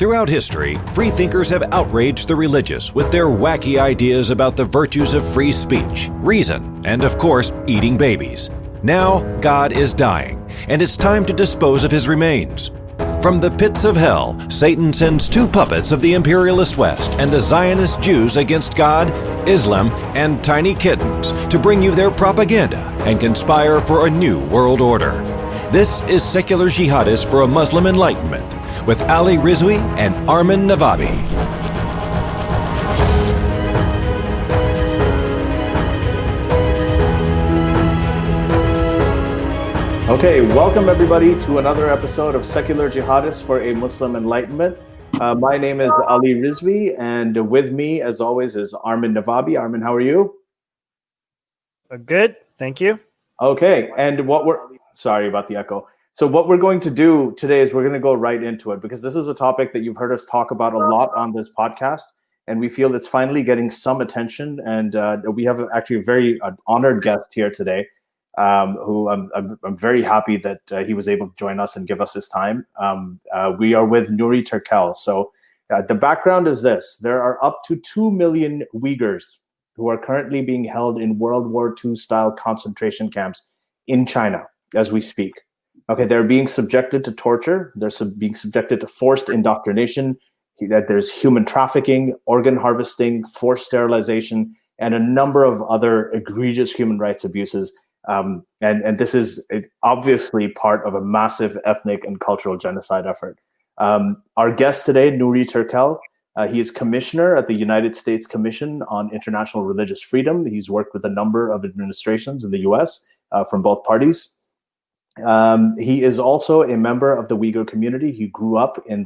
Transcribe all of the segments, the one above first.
Throughout history, free thinkers have outraged the religious with their wacky ideas about the virtues of free speech, reason, and of course, eating babies. Now, God is dying, and it's time to dispose of his remains. From the pits of hell, Satan sends two puppets of the imperialist West and the Zionist Jews against God, Islam, and tiny kittens to bring you their propaganda and conspire for a new world order. This is Secular Jihadists for a Muslim Enlightenment with Ali Rizvi and Armin Navabi. Okay, welcome everybody to another episode of Secular Jihadists for a Muslim Enlightenment. My name is Ali Rizvi, and with me, as always, is Armin Navabi. Armin, how are you? Good, thank you. Okay, and sorry about the echo. So what we're going to do today is we're going to go right into it, because this is a topic that you've heard us talk about a lot on this podcast, and we feel it's finally getting some attention. And we have actually a very honored guest here today, who I'm very happy that he was able to join us and give us his time. We are with Nury Turkel. So the background is this: there are up to 2 million Uyghurs who are currently being held in World War II style concentration camps in China as we speak. Okay, they're being subjected to torture. They're being subjected to forced indoctrination. There's human trafficking, organ harvesting, forced sterilization, and a number of other egregious human rights abuses. And this is obviously part of a massive ethnic and cultural genocide effort. Our guest today, Nury Turkel, he is commissioner at the United States Commission on International Religious Freedom. He's worked with a number of administrations in the U.S. From both parties. He is also a member of the Uyghur community. He grew up in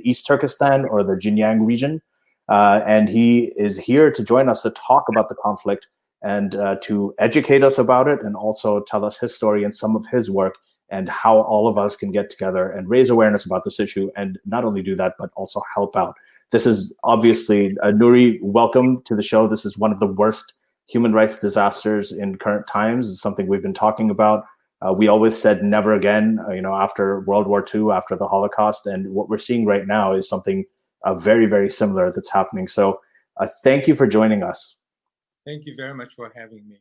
East Turkistan, or the Xinjiang region, and he is here to join us to talk about the conflict and to educate us about it, and also tell us his story and some of his work, and how all of us can get together and raise awareness about this issue, and not only do that, but also help out. This is obviously, Nury, welcome to the show. This is one of the worst human rights disasters in current times. It's something we've been talking about. We always said never again, after World War II, after the Holocaust, and what we're seeing right now is something very, very similar that's happening. So thank you for joining us. Thank you very much for having me.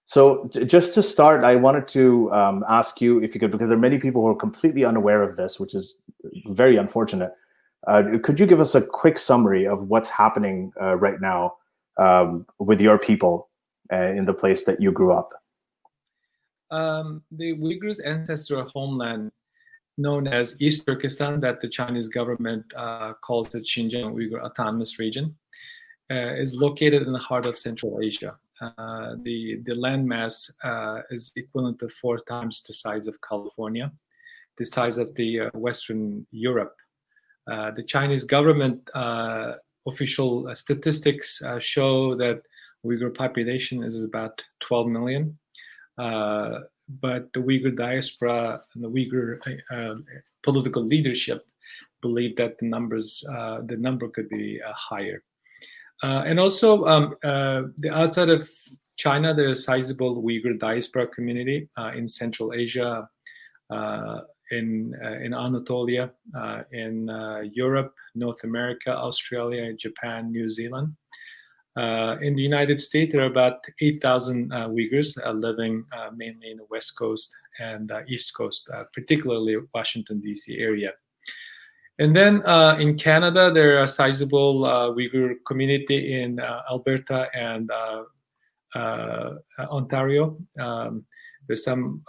So just to start, I wanted to ask you if you could, because there are many people who are completely unaware of this, which is very unfortunate. Could you give us a quick summary of what's happening right now with your people in the place that you grew up? The Uyghurs' ancestral homeland, known as East Turkistan, that the Chinese government calls the Xinjiang Uyghur Autonomous Region, is located in the heart of Central Asia. The landmass is equivalent to 4 times the size of California, the size of the Western Europe. The Chinese government official statistics show that Uyghur population is about 12 million. But the Uyghur diaspora and the Uyghur political leadership believe that the number could be higher. And also, the outside of China, there is a sizable Uyghur diaspora community in Central Asia, in Anatolia, in Europe, North America, Australia, Japan, New Zealand. In the United States, there are about 8,000 Uyghurs living mainly in the West Coast and East Coast, particularly Washington, D.C. area. And then in Canada, there are a sizable Uyghur community in Alberta and Ontario. There's some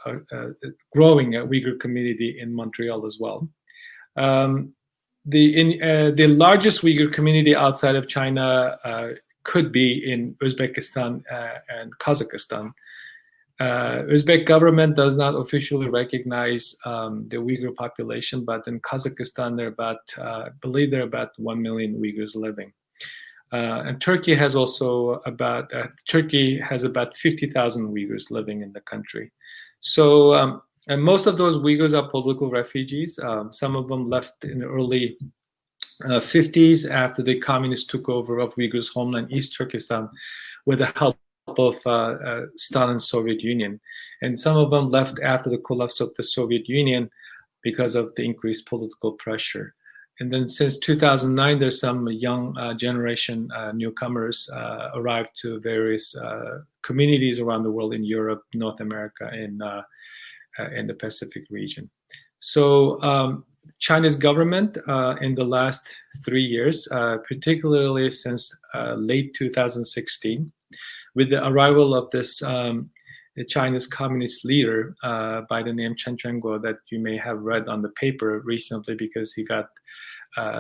growing Uyghur community in Montreal as well. The largest Uyghur community outside of China could be in Uzbekistan and Kazakhstan. Uzbek government does not officially recognize the Uyghur population, but in Kazakhstan, I believe there are about 1 million Uyghurs living. And Turkey has about 50,000 Uyghurs living in the country. So, and most of those Uyghurs are political refugees. Some of them left in the early 50s after the communists took over of Uyghurs' homeland, East Turkistan, with the help of Stalin's Soviet Union. And some of them left after the collapse of the Soviet Union because of the increased political pressure. And then since 2009, there's some young generation newcomers arrived to various communities around the world in Europe, North America, and in the Pacific region. So China's government in the last 3 years, particularly since late 2016, with the arrival of this China's communist leader by the name Chen Quanguo that you may have read on the paper recently because he got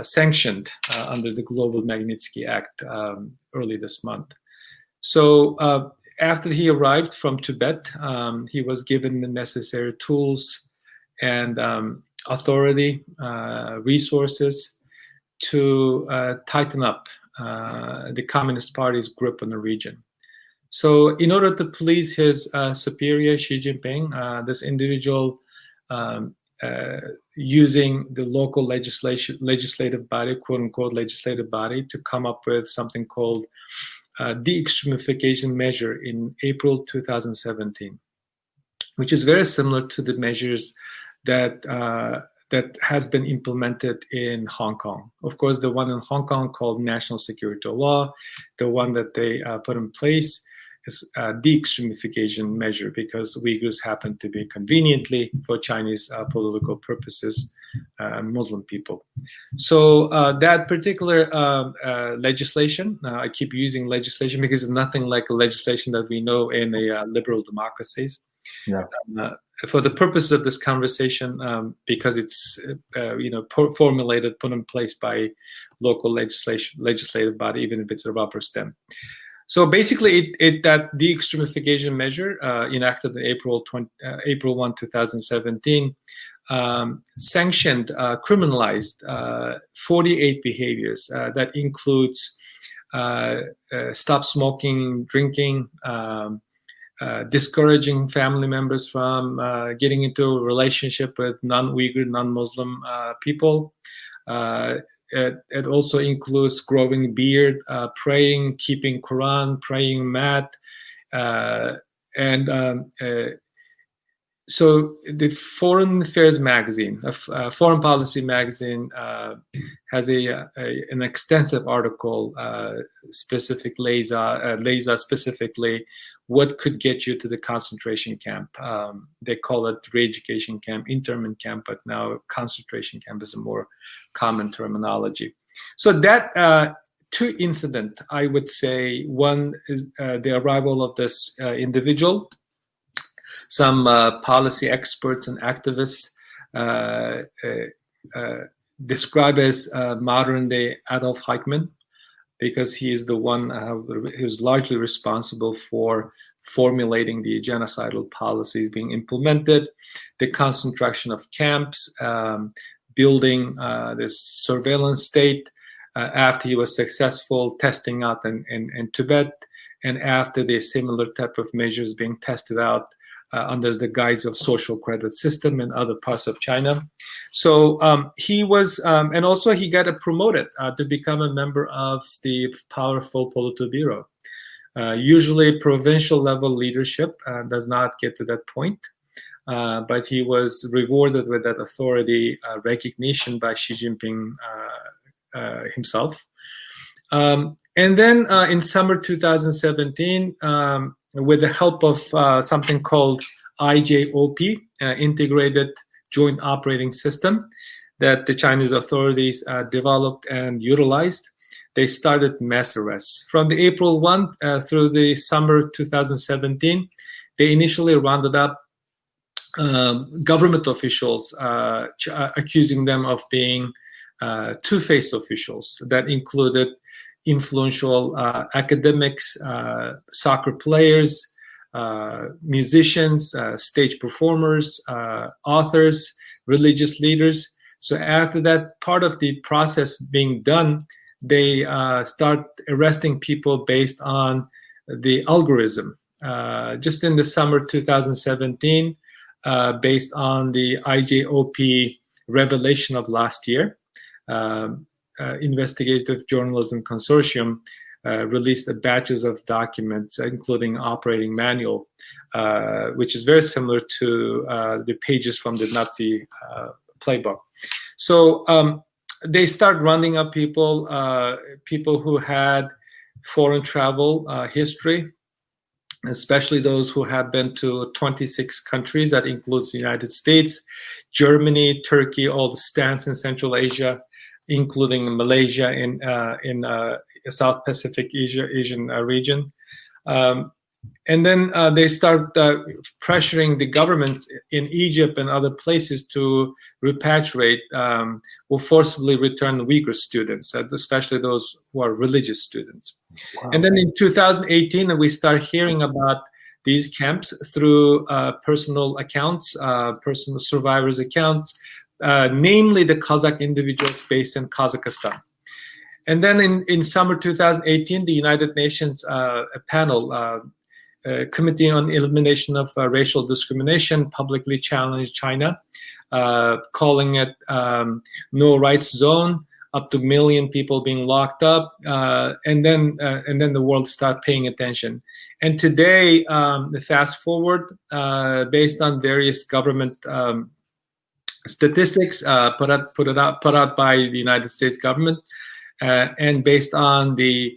sanctioned under the Global Magnitsky Act early this month. So after he arrived from Tibet, he was given the necessary tools and authority, resources to tighten up the Communist Party's grip on the region. So in order to please his superior, Xi Jinping, this individual using the local legislative body, quote unquote legislative body, to come up with something called de-extremification measure in April 2017, which is very similar to the measures that that has been implemented in Hong Kong. Of course, the one in Hong Kong called National Security Law, the one that they put in place is a de-extremification measure because Uyghurs happen to be conveniently, for Chinese political purposes, Muslim people. So that particular legislation, I keep using legislation because it's nothing like a legislation that we know in the liberal democracies. Yeah. For the purpose of this conversation, because it's formulated, put in place by local legislative body, even if it's a rubber stamp. So basically, that de-extremification measure enacted in April 1, 2017, sanctioned, criminalized 48 behaviors that includes stop smoking, drinking, discouraging family members from getting into a relationship with non-Uyghur, non-Muslim people. It also includes growing beard, praying, keeping Quran, praying mat, so the Foreign Affairs magazine, Foreign Policy magazine, has an extensive article lays out specifically what could get you to the concentration camp. They call it re-education camp, internment camp, but now concentration camp is a more common terminology. So that two incidents, I would say, one is the arrival of this individual. Some policy experts and activists describe as modern-day Adolf Eichmann, because he is the one who's largely responsible for formulating the genocidal policies being implemented, the concentration of camps, building this surveillance state after he was successful testing out in Tibet, and after the similar type of measures being tested out under the guise of social credit system in other parts of China. So he was, and also he got promoted to become a member of the powerful Politburo. Usually provincial level leadership does not get to that point, but he was rewarded with that authority recognition by Xi Jinping himself. And then in summer 2017, with the help of something called IJOP, Integrated Joint Operating System, that the Chinese authorities developed and utilized, they started mass arrests. From the April 1 through the summer 2017, they initially rounded up government officials, accusing them of being two-faced officials. That included influential academics, soccer players, musicians, stage performers, authors, religious leaders. So after that part of the process being done, they start arresting people based on the algorithm. Just in the summer 2017, based on the IJOP revelation of last year, Investigative Journalism Consortium released batches of documents, including operating manual, which is very similar to the pages from the Nazi playbook. So they start rounding up people who had foreign travel history, especially those who have been to 26 countries. That includes the United States, Germany, Turkey, all the stands in Central Asia, including Malaysia in South Pacific Asian region. And then they start pressuring the governments in Egypt and other places to repatriate or forcibly return Uyghur students, especially those who are religious students. Wow. And then in 2018, we start hearing about these camps through personal accounts, personal survivors' accounts, namely the Kazakh individuals based in Kazakhstan. And then in summer 2018, the United Nations panel, Committee on Elimination of Racial Discrimination, publicly challenged China, calling it no rights zone, up to 1 million people being locked up, and then the world started paying attention. And today, the fast forward, based on various government statistics put out by the United States government, and based on the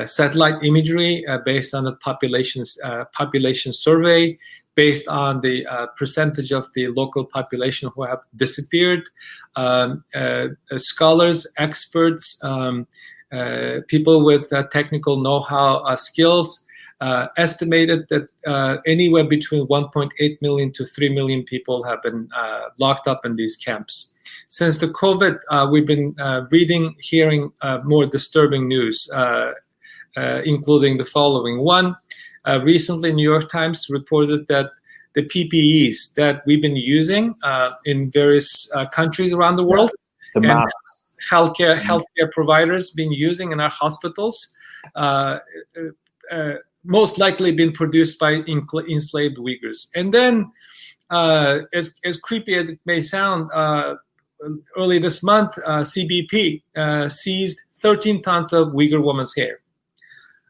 satellite imagery, based on the population survey, based on the percentage of the local population who have disappeared, scholars, experts, people with technical know-how, skills, estimated that anywhere between 1.8 million to 3 million people have been locked up in these camps. Since the COVID, we've been hearing more disturbing news, including the following. One, recently New York Times reported that the PPEs that we've been using in various countries around the world, the mask, healthcare providers been using in our hospitals, most likely been produced by enslaved Uyghurs. And then, as creepy as it may sound, early this month, CBP seized 13 tons of Uyghur women's hair.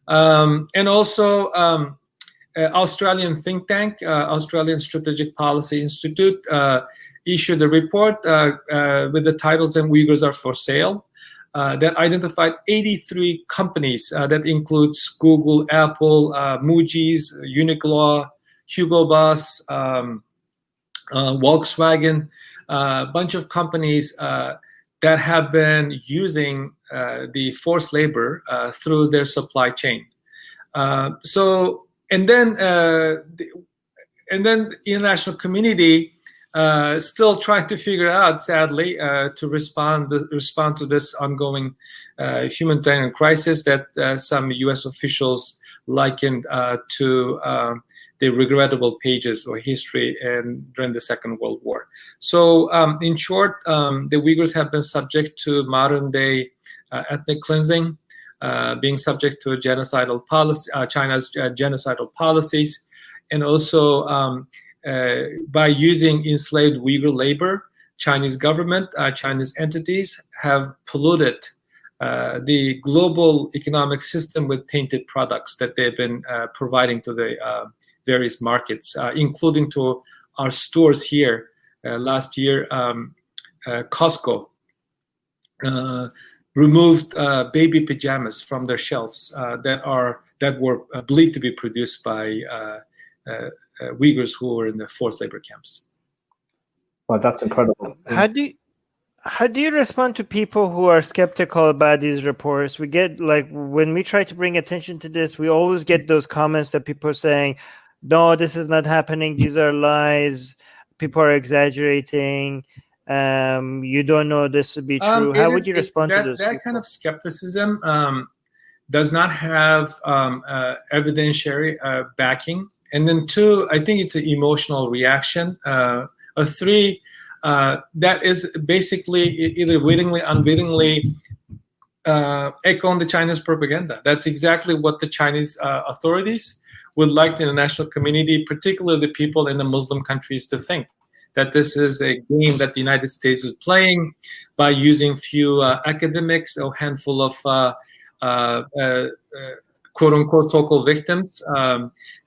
And also, Australian think tank, Australian Strategic Policy Institute, issued a report with the titles "And Uyghurs Are for Sale," that identified 83 companies that includes Google, Apple, Moody's, Uniqlo, Hugo Boss, Volkswagen, a bunch of companies that have been using the forced labor through their supply chain. And then the international community still trying to figure out, sadly, to respond to this ongoing humanitarian crisis that some U.S. officials likened to the regrettable pages of history during the Second World War. So, in short, the Uyghurs have been subject to modern-day ethnic cleansing, being subject to genocidal policy, China's genocidal policies, and also by using enslaved Uyghur labor, Chinese government, Chinese entities have polluted the global economic system with tainted products that they've been providing to the various markets, including to our stores here. Last year, Costco removed baby pajamas from their shelves that were believed to be produced by Uyghurs who were in the forced labor camps. Wow, that's incredible. How do you respond to people who are skeptical about these reports? We get, like, when we try to bring attention to this, we always get those comments that people are saying, no, this is not happening. These are lies. People are exaggerating. You don't know this to be true. How would you respond to those? That kind of skepticism does not have evidentiary backing. And then two, I think it's an emotional reaction. Three, that is basically either wittingly, unwittingly echoing the Chinese propaganda. That's exactly what the Chinese authorities would like the international community, particularly the people in the Muslim countries, to think. That this is a game that the United States is playing by using few academics, a handful of quote-unquote so-called victims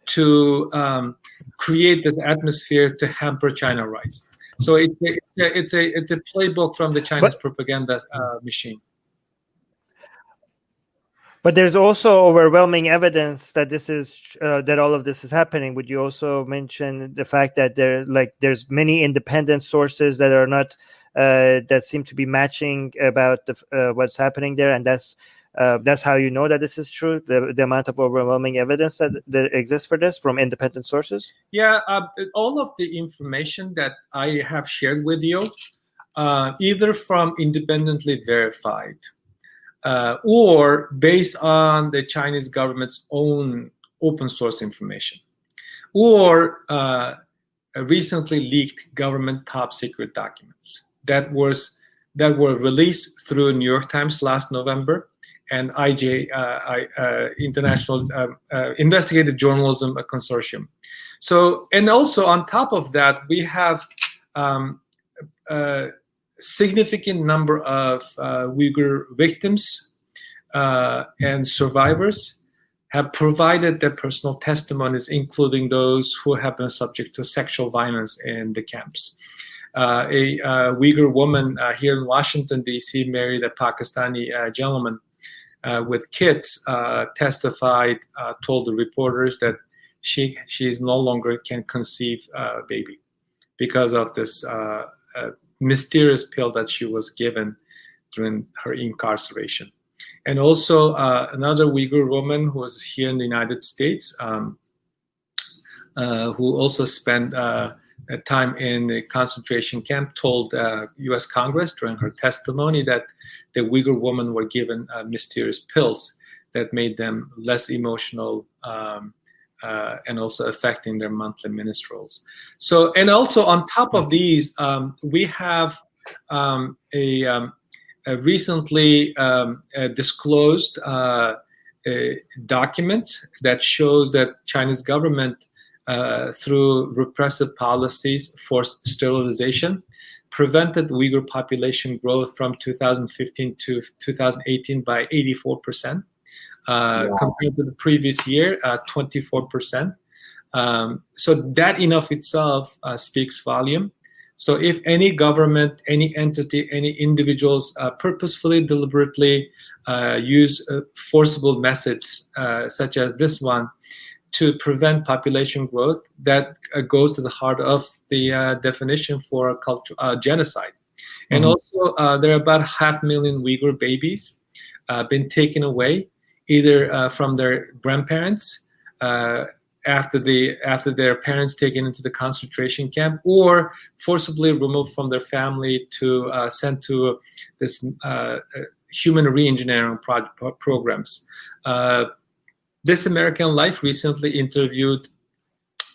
to create this atmosphere to hamper China rise. So it's it's a playbook from the Chinese propaganda machine. But there's also overwhelming evidence that this is that all of this is happening. Would you also mention the fact that there's many independent sources that are not that seem to be matching about what's happening there, and that's how you know that this is true. The amount of overwhelming evidence that exists for this from independent sources. Yeah, all of the information that I have shared with you, either from independently verified. Or based on the Chinese government's own open source information, or recently leaked government top secret documents that were released through New York Times last November and International Investigative Journalism Consortium. So, and also on top of that, we have significant number of Uyghur victims and survivors have provided their personal testimonies, including those who have been subject to sexual violence in the camps. A Uyghur woman here in Washington, D.C., married a Pakistani gentleman with kids, testified, told the reporters that she is no longer can conceive a baby because of this mysterious pill that she was given during her incarceration. And also another Uyghur woman who was here in the United States, who also spent time in the concentration camp, told U.S. Congress during her testimony that the Uyghur women were given mysterious pills that made them less emotional and also affecting their monthly menstruals. So, and also on top of these, we have a recently disclosed document that shows that Chinese government, through repressive policies, forced sterilization, prevented Uyghur population growth from 2015 to 2018 by 84%. Compared to the previous year, 24%. So that in of itself speaks volume. So if any government, any entity, any individuals purposefully, deliberately use forcible methods such as this one to prevent population growth, that goes to the heart of the definition for genocide. Mm-hmm. And also there are about 500,000 Uyghur babies been taken away, either from their grandparents after their parents taken into the concentration camp, or forcibly removed from their family to sent to this human re-engineering programs. This American Life recently interviewed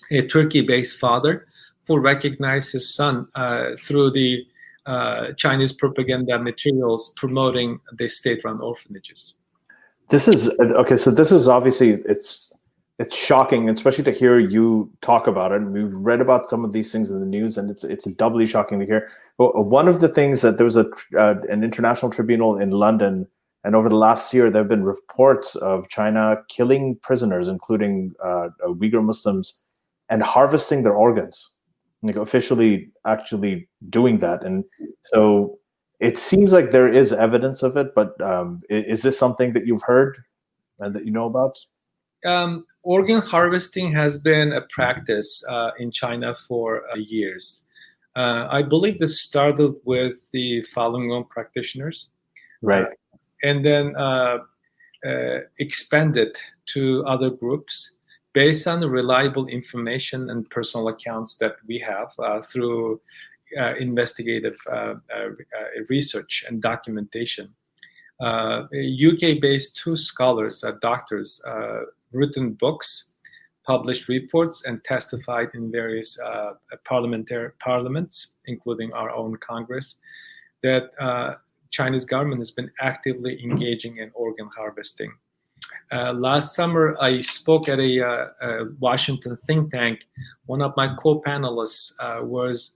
a Turkey-based father who recognized his son through the Chinese propaganda materials promoting the state-run orphanages. This is okay. So this is obviously it's shocking, especially to hear you talk about it. And we've read about some of these things in the news, and it's doubly shocking to hear. But one of the things that there was an international tribunal in London, and over the last year there have been reports of China killing prisoners, including Uyghur Muslims, and harvesting their organs, like officially actually doing that. And so it seems like there is evidence of it, but is this something that you've heard and that you know about? Organ harvesting has been a practice in China for years. I believe this started with the Falun Gong practitioners, right, and then expanded to other groups based on the reliable information and personal accounts that we have through investigative research and documentation. UK-based two scholars, doctors, written books, published reports, and testified in various parliaments, including our own Congress, that Chinese government has been actively engaging in organ harvesting. Last summer, I spoke at a Washington think tank. One of my co-panelists was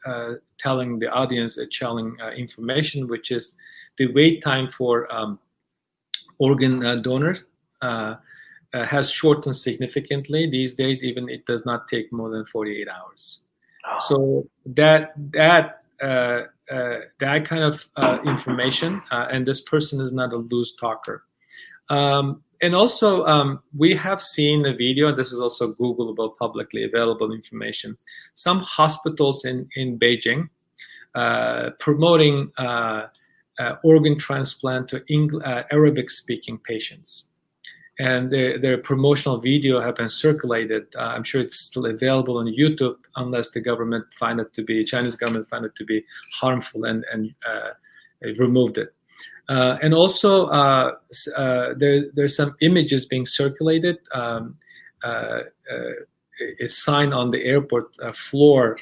telling the audience a chilling information, which is the wait time for organ donor has shortened significantly. These days, even it does not take more than 48 hours. So that that kind of information, and this person is not a loose talker. And also, we have seen the video. This is also Googleable, publicly available information. Some hospitals in Beijing promoting organ transplant to Arabic-speaking patients. And their promotional video have been circulated. I'm sure it's still available on YouTube, unless the government Chinese government find it to be harmful and removed it. And also, there's some images being circulated. A sign on the airport floor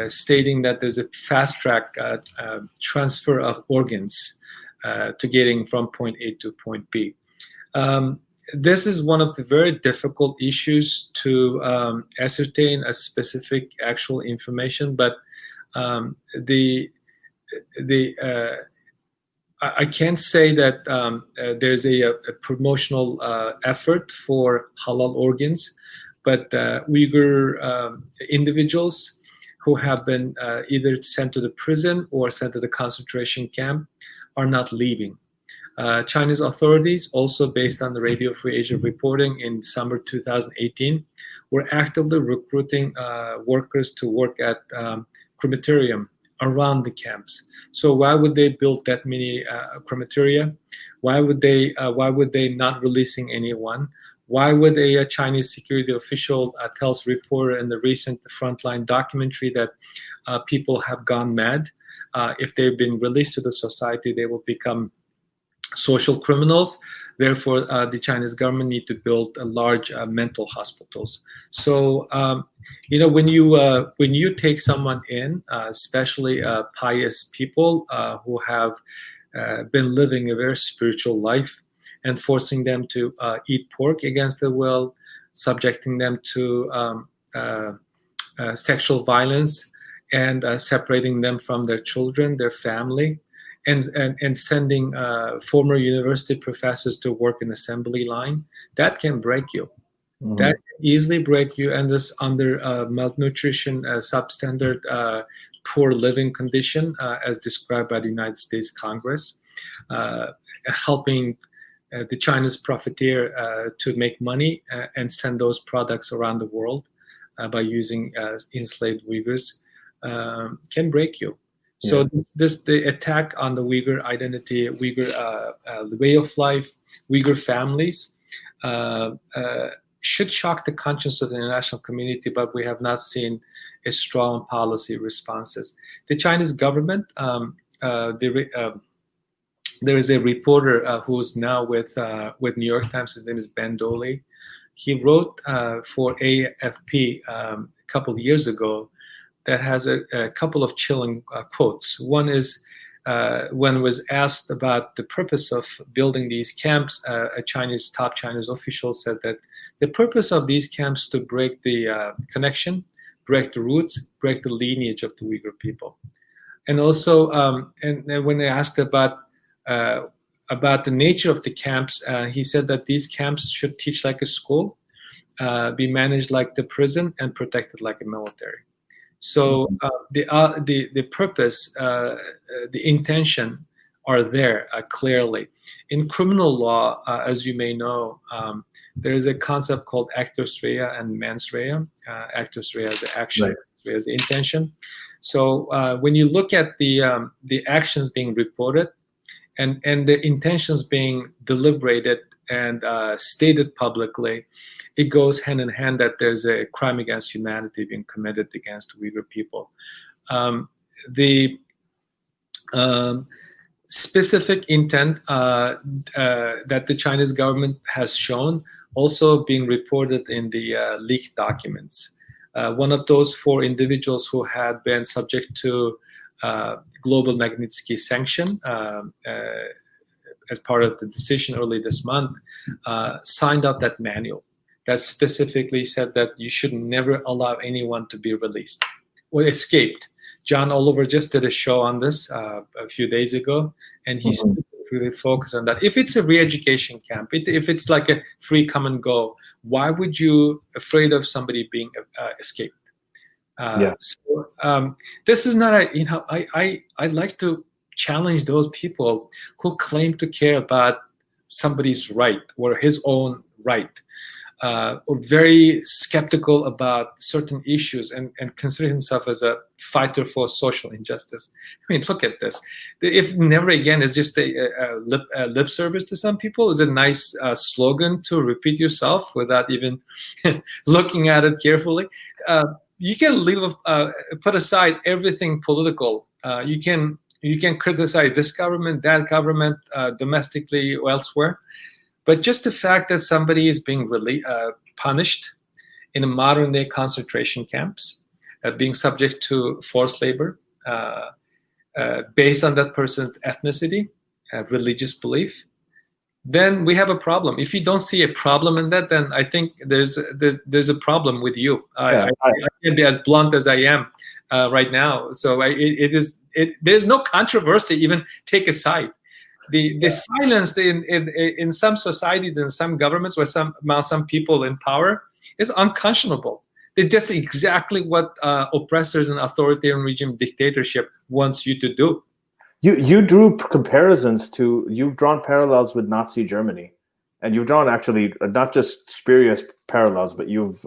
stating that there's a fast track transfer of organs to getting from point A to point B. This is one of the very difficult issues to ascertain a specific actual information, but I can't say that there's a promotional effort for halal organs, but Uyghur individuals who have been either sent to the prison or sent to the concentration camp are not leaving. Chinese authorities, also based on the Radio Free Asia reporting in summer 2018, were actively recruiting workers to work at crematorium around the camps. So why would they build that many crematoria? Why would they not releasing anyone? Why would a Chinese security official tells reporter in the recent Frontline documentary that people have gone mad? If they've been released to the society, they will become social criminals. Therefore, the Chinese government need to build a large mental hospitals. So, when you take someone in, especially pious people who have been living a very spiritual life, and forcing them to eat pork against their will, subjecting them to sexual violence, and separating them from their children, their family, and sending former university professors to work in assembly line, that can break you. Mm-hmm. That can easily break you, and this under malnutrition, substandard, poor living condition, as described by the United States Congress, helping the Chinese profiteer to make money and send those products around the world by using enslaved Uyghurs, can break you. So the attack on the Uyghur identity, Uyghur way of life, Uyghur families should shock the conscience of the international community, but we have not seen a strong policy responses. The Chinese government, there is a reporter who's now with New York Times. His name is Ben Doley. He wrote for AFP a couple of years ago that has a couple of chilling quotes. One is when was asked about the purpose of building these camps, a top Chinese official said that the purpose of these camps to break the connection, break the roots, break the lineage of the Uyghur people. And also, and when they asked about the nature of the camps, he said that these camps should teach like a school, be managed like the prison, and protected like a military. So the purpose, the intention are there clearly. In criminal law, as you may know, there is a concept called actus rea and mens rea. Actus rea is the action, right. Rea is the intention. So when you look at the actions being reported and the intentions being deliberated and stated publicly, it goes hand in hand that there's a crime against humanity being committed against Uyghur people. The specific intent that the Chinese government has shown also being reported in the leaked documents. One of those 4 individuals who had been subject to global Magnitsky sanction as part of the decision early this month, signed up that manual that specifically said that you should never allow anyone to be released or escaped. John Oliver just did a show on this a few days ago, and he specifically focused on that. If it's a re-education camp, if it's like a free come and go, why would you afraid of somebody being escaped? So this is not a, I like to challenge those people who claim to care about somebody's right or his own right, or very skeptical about certain issues and consider himself as a fighter for social injustice. I mean, look at this. If never again is just a lip service to some people, is a nice slogan to repeat yourself without even looking at it carefully. You can put aside everything political. You can criticize this government, that government, domestically or elsewhere. But just the fact that somebody is being punished in a modern-day concentration camps, being subject to forced labor based on that person's ethnicity, religious belief, then we have a problem. If you don't see a problem in that, then I think there's a problem with you. I can be as blunt as I am right now. So there's no controversy. Even take a side. The silence in some societies and some governments or some people in power is unconscionable. That's exactly what oppressors and authoritarian regime dictatorship wants you to do. You drew comparisons you've drawn parallels with Nazi Germany, and you've drawn actually not just spurious parallels, but you've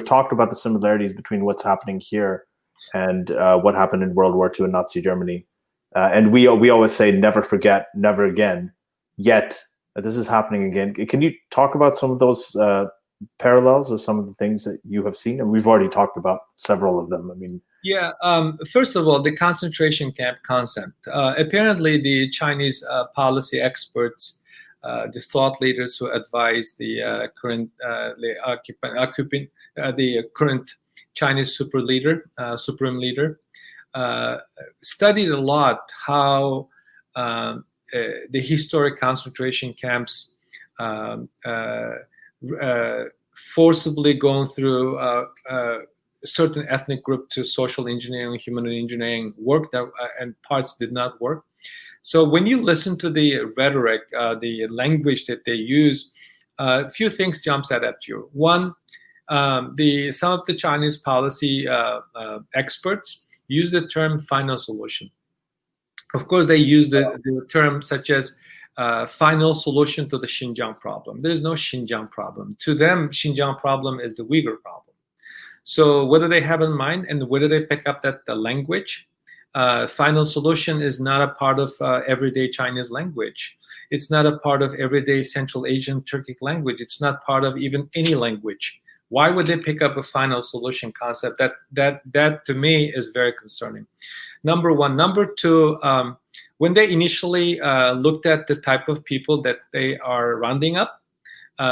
talked about the similarities between what's happening here and what happened in World War II in Nazi Germany. And we always say never forget, never again. Yet this is happening again. Can you talk about some of those parallels or some of the things that you have seen? And we've already talked about several of them. I mean, yeah. First of all, the concentration camp concept. Apparently, the Chinese policy experts, the thought leaders who advise the current the current Chinese supreme leader, studied a lot how the historic concentration camps forcibly going through certain ethnic group to social engineering, human engineering worked, and parts did not work. So when you listen to the rhetoric, the language that they use, a few things jumps out at you. One, some of the Chinese policy experts use the term final solution. Of course, they use the term such as final solution to the Xinjiang problem. There is no Xinjiang problem. To them, Xinjiang problem is the Uyghur problem. So what do they have in mind, and where do they pick up that the language? Final solution is not a part of everyday Chinese language. It's not a part of everyday Central Asian Turkic language. It's not part of even any language. Why would they pick up a final solution concept? That to me is very concerning. Number one. Number two, when they initially looked at the type of people that they are rounding up,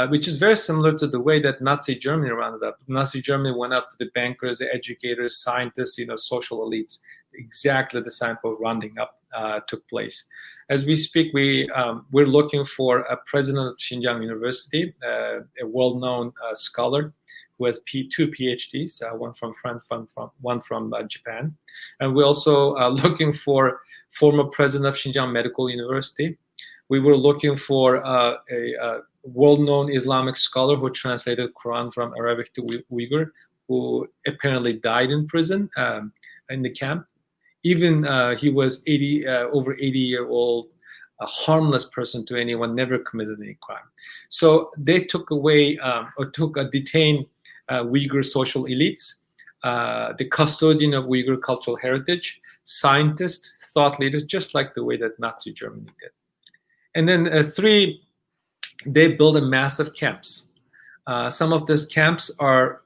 which is very similar to the way that Nazi Germany rounded up. Nazi Germany went up to the bankers, the educators, scientists, social elites. Exactly the same type of rounding up took place. As we speak, we're looking for a president of Xinjiang University, a well-known scholar who has two PhDs, one from France, one from Japan. And we're also looking for former president of Xinjiang Medical University. We were looking for a world-known Islamic scholar who translated Quran from Arabic to Uyghur, who apparently died in prison in the camp. Even he was over 80-year-old, a harmless person to anyone, never committed any crime. So they took away detained Uyghur social elites, the custodian of Uyghur cultural heritage, scientists, thought leaders, just like the way that Nazi Germany did. And then three, they build a massive camps. Some of these camps are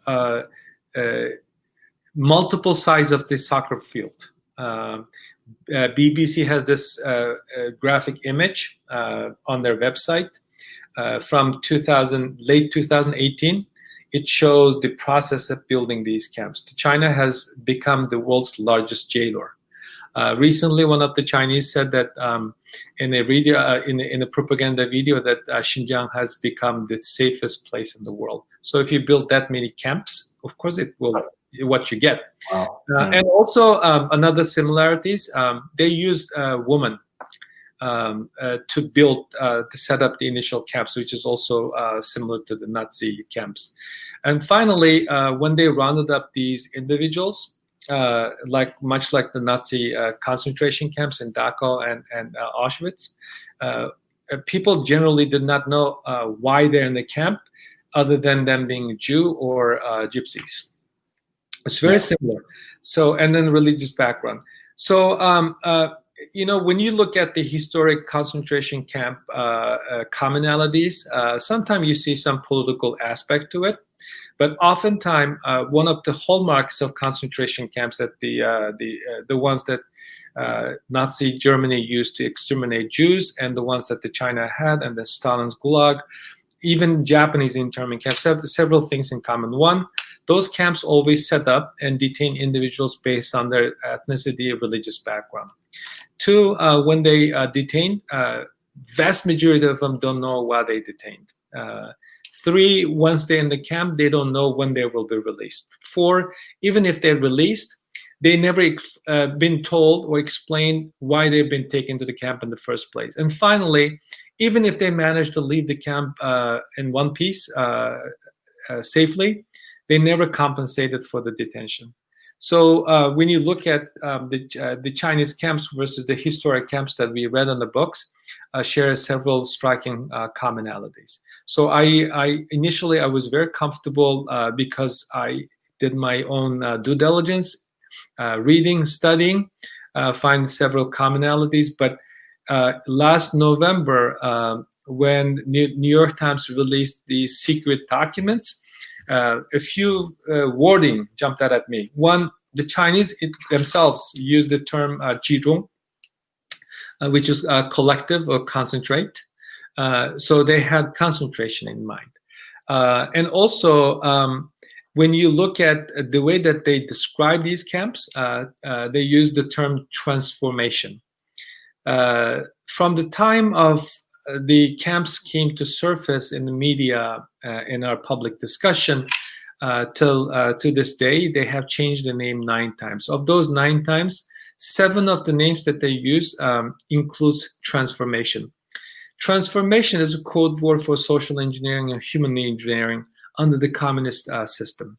multiple sides of the soccer field. BBC has this graphic image on their website from late 2018. It shows the process of building these camps. China has become the world's largest jailer. Recently, one of the Chinese said that in a video, in a propaganda video, that Xinjiang has become the safest place in the world. So if you build that many camps, of course it will what you get. Wow. And also another similarities, they used women to build, to set up the initial camps, which is also similar to the Nazi camps. And finally, when they rounded up these individuals, much like the Nazi concentration camps in Dachau and Auschwitz, people generally did not know why they're in the camp, other than them being Jew or gypsies. It's very similar. So, and then religious background. So, when you look at the historic concentration camp commonalities, sometimes you see some political aspect to it. But oftentimes, one of the hallmarks of concentration camps that the ones that Nazi Germany used to exterminate Jews, and the ones that the China had, and the Stalin's Gulag, even Japanese internment camps have several things in common. One, those camps always set up and detain individuals based on their ethnicity or religious background. Two, when they detain, vast majority of them don't know why they detained. Three, once they're in the camp, they don't know when they will be released. Four, even if they're released, they never been told or explained why they've been taken to the camp in the first place. And finally, even if they manage to leave the camp in one piece safely, they never compensated for the detention. So when you look at the Chinese camps versus the historic camps that we read in the books, share several striking commonalities. So I initially was very comfortable because I did my own due diligence, reading, studying, find several commonalities. But last November, when New York Times released the secret documents, a few wording jumped out at me. One, the Chinese themselves use the term "jizhong," which is collective or concentrate. So they had concentration in mind. And also, when you look at the way that they describe these camps, they use the term transformation. From the time of the camps came to surface in the media, in our public discussion, till to this day, they have changed the name 9 times. Of those 9 times, 7 of the names that they use includes transformation. Transformation is a code word for social engineering and human engineering under the communist system.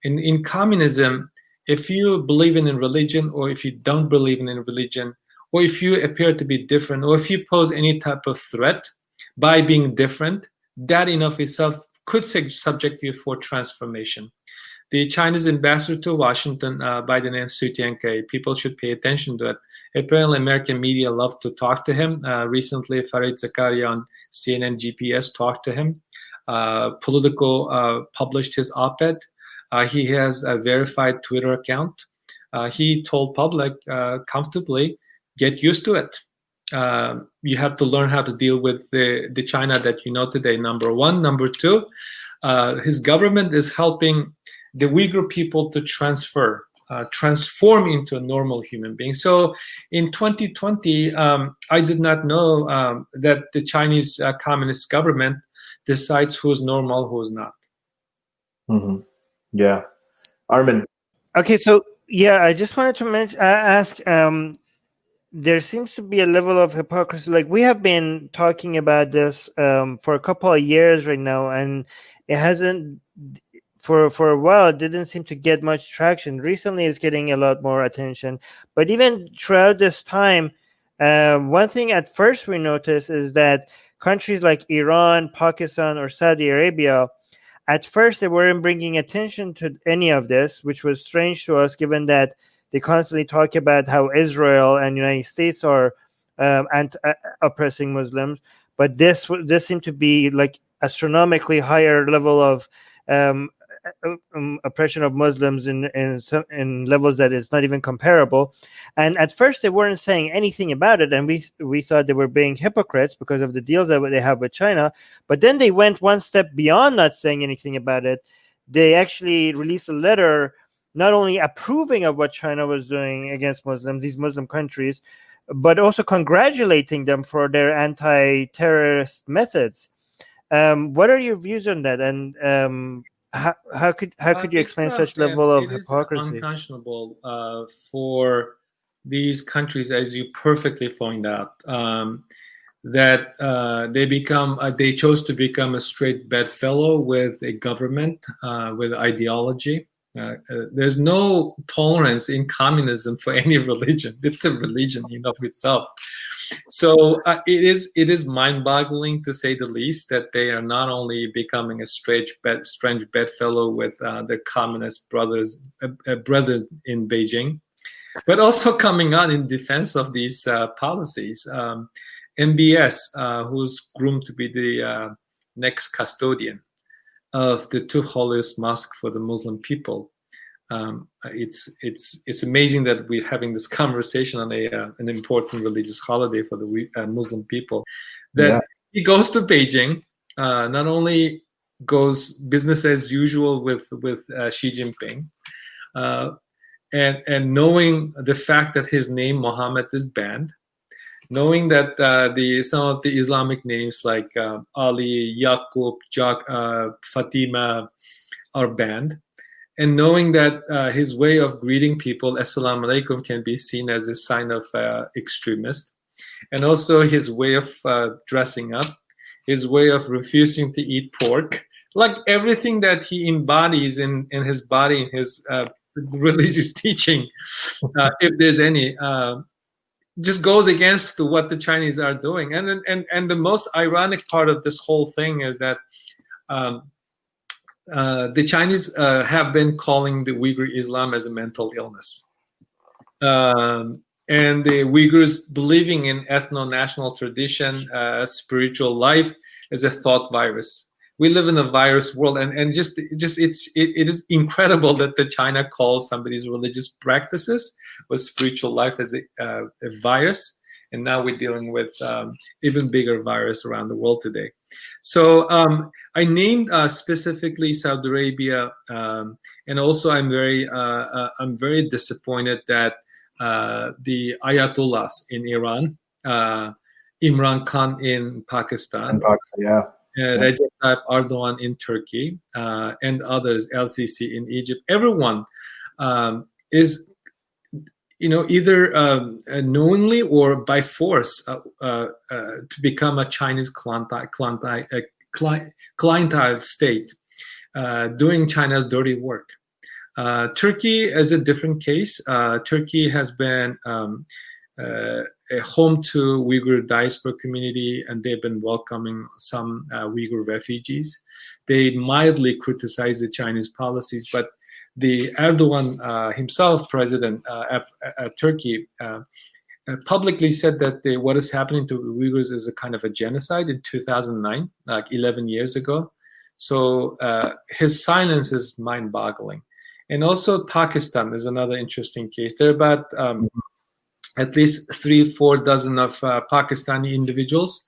In communism, if you believe in religion, or if you don't believe in religion, or if you appear to be different, or if you pose any type of threat by being different, that in of itself could subject you for transformation. The Chinese ambassador to Washington, by the name Su Tianke, people should pay attention to it. Apparently, American media love to talk to him. Recently, Fareed Zakaria on CNN GPS talked to him. Politico published his op-ed. He has a verified Twitter account. He told public comfortably, get used to it. You have to learn how to deal with the China that you know today, number one. Number two, his government is helping the Uyghur people to transform into a normal human being. So in 2020, I did not know that the Chinese Communist government decides who's normal, who's not. Mm-hmm. Yeah. Armin. Okay, so yeah, I just wanted to ask, there seems to be a level of hypocrisy. Like, we have been talking about this for a couple of years right now, and it hasn't, for a while, it didn't seem to get much traction. Recently, it's getting a lot more attention. But even throughout this time, one thing at first we noticed is that countries like Iran, Pakistan, or Saudi Arabia, at first they weren't bringing attention to any of this, which was strange to us, given that they constantly talk about how Israel and United States are oppressing Muslims. But this seemed to be like astronomically higher level of oppression of Muslims in levels that is not even comparable. And at first they weren't saying anything about it, and we thought they were being hypocrites because of the deals that they have with China. But then they went one step beyond not saying anything about it. They actually released a letter not only approving of what China was doing against Muslims, these Muslim countries, but also congratulating them for their anti-terrorist methods. What are your views on that? And how could you explain such level of hypocrisy? It is unconscionable for these countries, as you perfectly point out, that they chose to become a straight bedfellow with a government, with ideology. There's no tolerance in communism for any religion. It's a religion in of itself. So it is mind-boggling, to say the least, that they are not only becoming a strange bedfellow with their communist brothers in Beijing, but also coming out in defense of these policies. MBS, who's groomed to be the next custodian of the two holiest mosques for the Muslim people. It's amazing that we're having this conversation on an important religious holiday for the Muslim people. That he goes to Beijing, not only goes business as usual with Xi Jinping, and knowing the fact that his name Muhammad is banned, knowing that some of the Islamic names like Ali, Yaqub, Fatima are banned, and knowing that his way of greeting people, Assalamu alaikum, can be seen as a sign of extremist, and also his way of dressing up, his way of refusing to eat pork, like everything that he embodies in his body, in his religious teaching, if there's any, just goes against what the Chinese are doing. And the most ironic part of this whole thing is that the Chinese have been calling the Uyghur Islam as a mental illness. And the Uyghurs believing in ethno-national tradition, spiritual life, as a thought virus. We live in a virus world, and it is incredible that the China calls somebody's religious practices or spiritual life as a virus, and now we're dealing with even bigger virus around the world today. So I named specifically Saudi Arabia, and also I'm very disappointed that the Ayatollahs in Iran, Imran Khan in Pakistan, Recep Tayyip Erdogan in Turkey, and others, LCC in Egypt, everyone is, either knowingly or by force to become a Chinese clientele state, doing China's dirty work. Turkey is a different case. Turkey has been a home to Uyghur diaspora community, and they've been welcoming some Uyghur refugees. They mildly criticize the Chinese policies, but the Erdogan himself, president of Turkey, publicly said that what is happening to Uyghurs is a kind of a genocide in 2009, like 11 years ago. So his silence is mind-boggling. And also Pakistan is another interesting case. There are about at least 3-4 dozen of Pakistani individuals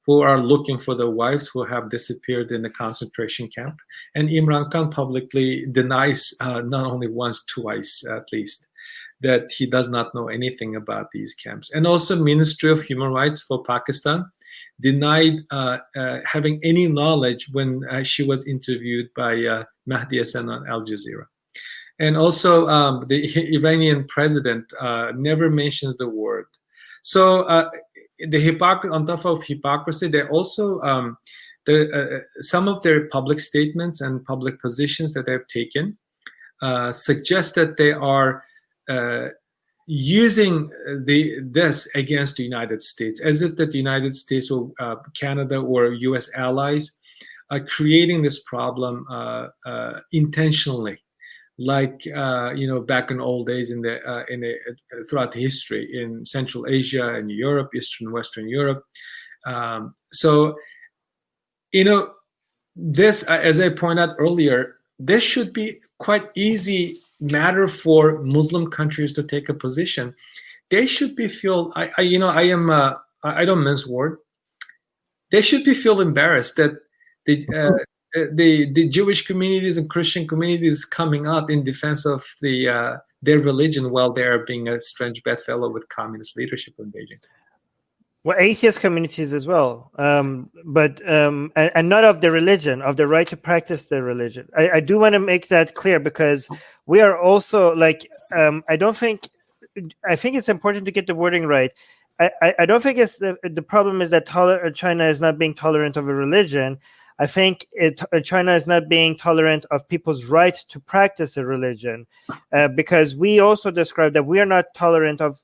who are looking for their wives who have disappeared in the concentration camp. And Imran Khan publicly denies not only once, twice at least, that he does not know anything about these camps. And also Ministry of Human Rights for Pakistan denied having any knowledge when she was interviewed by Mahdi Hassan on Al Jazeera. And also the Iranian president never mentions the word. So on top of hypocrisy, they also, some of their public statements and public positions that they've taken suggest that they are using this against the United States, as if that the United States or Canada or US allies are creating this problem intentionally. Like back in old days throughout history in Central Asia and Europe, Eastern Western Europe. So this, as I pointed out earlier, this should be quite easy matter for Muslim countries to take a position. They should be feel. I don't mince word. They should be feel embarrassed that the Jewish communities and Christian communities coming up in defense of their religion while they are being a strange bedfellow with communist leadership in Beijing. Well, atheist communities as well, but not of the religion, of the right to practice their religion. I do want to make that clear, because we are also like, I don't think I think it's important to get the wording right. I don't think it's the problem is that China is not being tolerant of a religion. I think China is not being tolerant of people's right to practice a religion, because we also describe that we are not tolerant of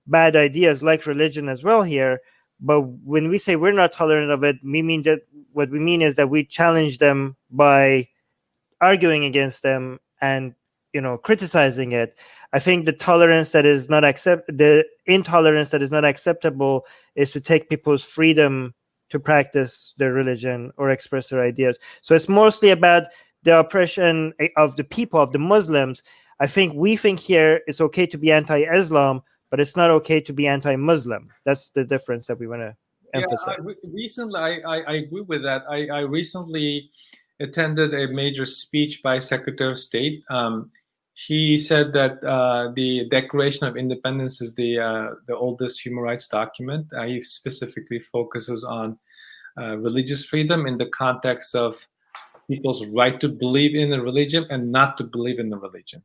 bad ideas like religion as well here. But when we say we're not tolerant of it, we mean that what we mean is that we challenge them by arguing against them and criticizing it. I think the intolerance that is not acceptable is to take people's freedom to practice their religion or express their ideas. So it's mostly about the oppression of the people, of the Muslims. I think we think here it's okay to be anti-Islam, but it's not okay to be anti-Muslim. That's the difference that we want to emphasize. I agree with that. I recently attended a major speech by Secretary of State. He said that the Declaration of Independence is the oldest human rights document. He specifically focuses on religious freedom in the context of people's right to believe in the religion and not to believe in the religion.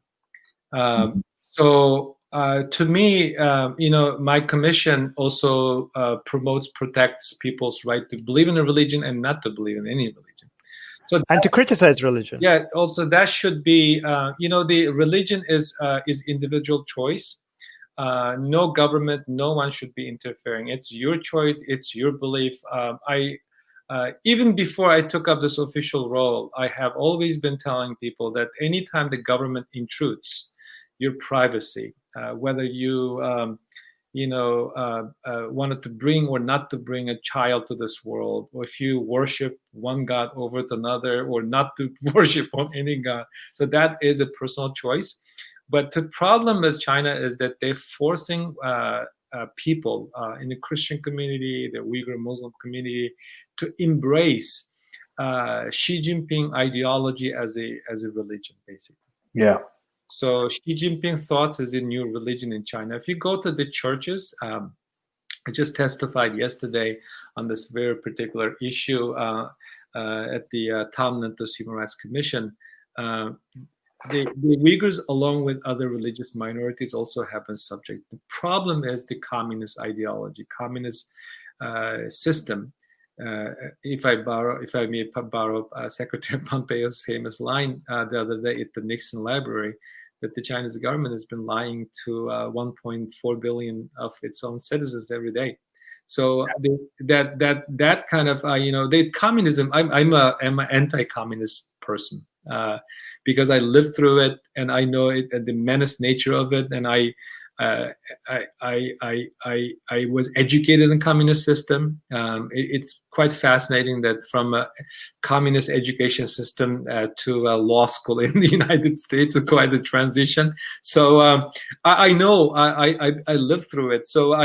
So to me, my commission also protects people's right to believe in a religion and not to believe in any religion. So and to criticize religion. Yeah. Also, that should be, the religion is individual choice. No government, no one should be interfering. It's your choice. It's your belief. Even before I took up this official role, I have always been telling people that anytime the government intrudes your privacy, whether you wanted to bring or not to bring a child to this world, or if you worship one god over another, or not to worship on any god. So that is a personal choice. But the problem with China is that they're forcing people in the Christian community, the Uyghur Muslim community, to embrace Xi Jinping ideology as a religion, basically. Yeah. So Xi Jinping thoughts is a new religion in China. If you go to the churches, I just testified yesterday on this very particular issue at the Tam Nentos Human Rights Commission. The Uyghurs, along with other religious minorities, also have been subject. The problem is the communist ideology, communist system. If I may borrow Secretary Pompeo's famous line the other day at the Nixon Library, that the Chinese government has been lying to 1.4 billion of its own citizens every day. So that kind of the communism. I'm an anti-communist person because I lived through it and I know it, the menace nature of it, and I was educated in the communist system. It's quite fascinating that from a communist education system to a law school in the United States, it's quite a transition. So I know I lived through it. So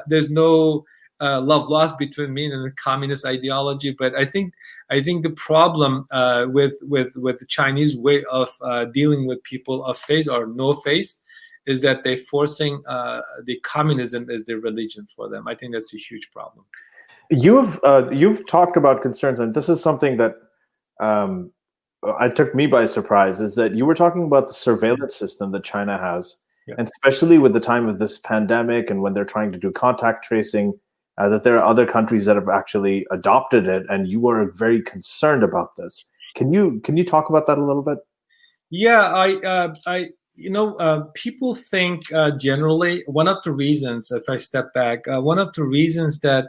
there's no love lost between me and the communist ideology. But I think the problem with the Chinese way of dealing with people of faith or no faith is that they're forcing the communism as their religion for them. I think that's a huge problem. You've talked about concerns, and this is something that it took me by surprise, is that you were talking about the surveillance system that China has, and especially with the time of this pandemic and when they're trying to do contact tracing, that there are other countries that have actually adopted it, and you were very concerned about this. Can you talk about that a little bit? Yeah, people think generally, one of the reasons, if I step back, one of the reasons that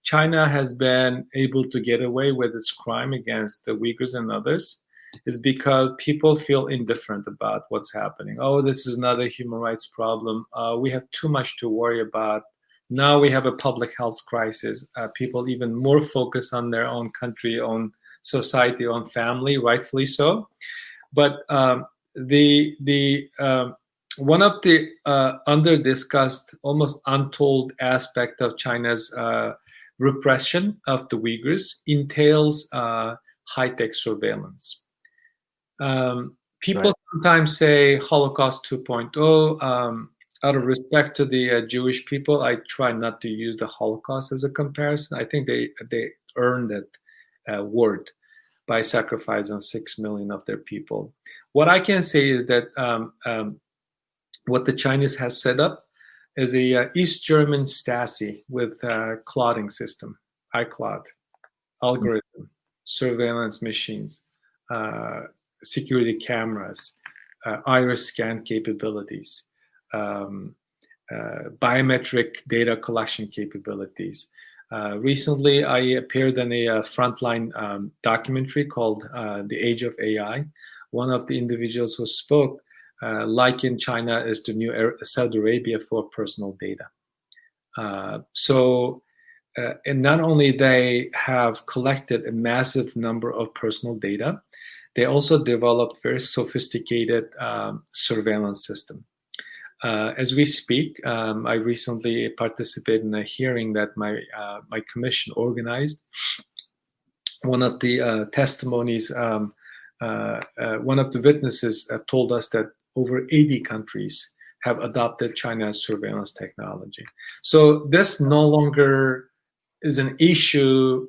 China has been able to get away with its crime against the Uyghurs and others is because people feel indifferent about what's happening. Oh, this is not a human rights problem. We have too much to worry about. Now we have a public health crisis. People even more focused on their own country, own society, own family, rightfully so. But one of the under-discussed, almost untold aspect of China's repression of the Uyghurs entails high-tech surveillance. People sometimes say Holocaust 2.0. Out of respect to the Jewish people, I try not to use the Holocaust as a comparison. I think they earned that word by sacrificing 6 million of their people. What I can say is that what the Chinese has set up is a East German Stasi with clouding system, iCloud, algorithm, surveillance machines, security cameras, iris scan capabilities, biometric data collection capabilities. Recently, I appeared in a frontline documentary called The Age of AI. One of the individuals who spoke likened China as the new Saudi Arabia for personal data. And not only they have collected a massive number of personal data, they also developed very sophisticated surveillance system. As we speak, I recently participated in a hearing that my commission organized. One of the testimonies, one of the witnesses told us that over 80 countries have adopted China's surveillance technology. So this no longer is an issue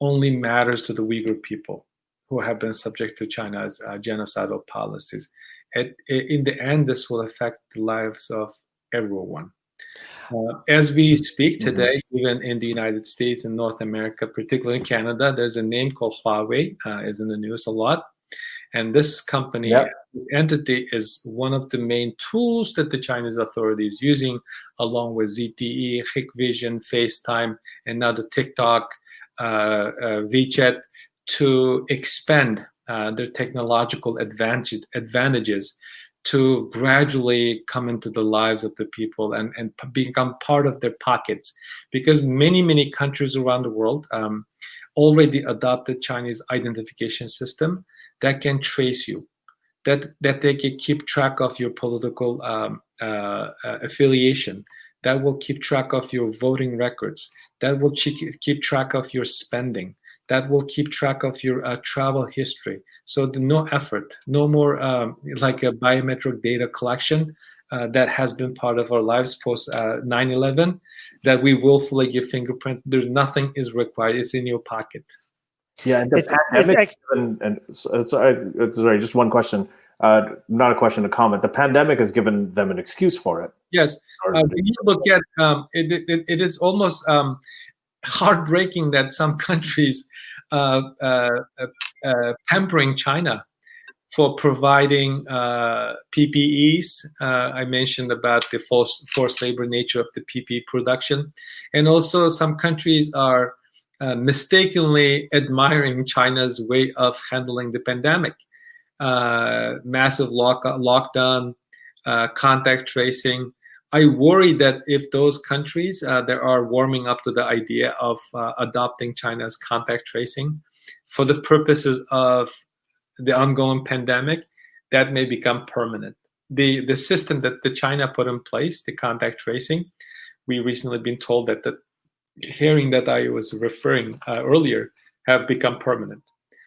only matters to the Uyghur people who have been subject to China's genocidal policies. In the end, this will affect the lives of everyone. As we speak today, even in the United States and North America, particularly in Canada, there's a name called Huawei, is in the news a lot. And this company, this entity, is one of the main tools that the Chinese authorities using, along with ZTE, Hikvision, FaceTime, and now the TikTok, WeChat, to expand their technological advantages to gradually come into the lives of the people and become part of their pockets. Because many countries around the world already adopted Chinese identification system that can trace you, that they can keep track of your political affiliation, that will keep track of your voting records, that will keep track of your spending, that will keep track of your travel history. So no effort, no more like a biometric data collection that has been part of our lives post 9/11, that we willfully give fingerprint. There's nothing is required. It's in your pocket. Yeah, and the pandemic, sorry, just one question. Not a question, a comment. The pandemic has given them an excuse for it. Yes. When you look at it is almost heartbreaking that some countries pampering China for providing PPEs. I mentioned about the forced labor nature of the PPE production. And also some countries are mistakenly admiring China's way of handling the pandemic. Massive lockdown, contact tracing. I worry that if those countries that are warming up to the idea of adopting China's contact tracing for the purposes of the ongoing pandemic, that may become permanent. The system that the China put in place, the contact tracing, we recently been told that the hearing that I was referring earlier have become permanent.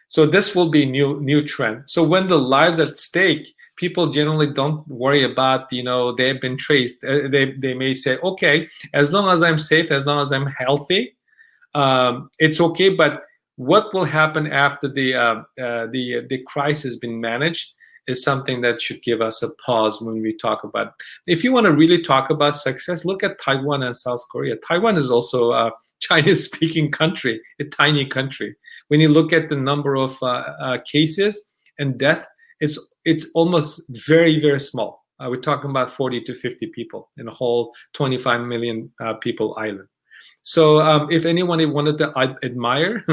So this will be new trend. So when the lives at stake, people generally don't worry about, they've been traced. They may say, okay, as long as I'm safe, as long as I'm healthy, it's okay. But what will happen after the crisis has been managed is something that should give us a pause when we talk about. If you want to really talk about success, look at Taiwan and South Korea. Taiwan is also a Chinese-speaking country, a tiny country. When you look at the number of cases and death, it's almost very, very small. We're talking about 40 to 50 people in a whole 25 million people island. So if anyone wanted to admire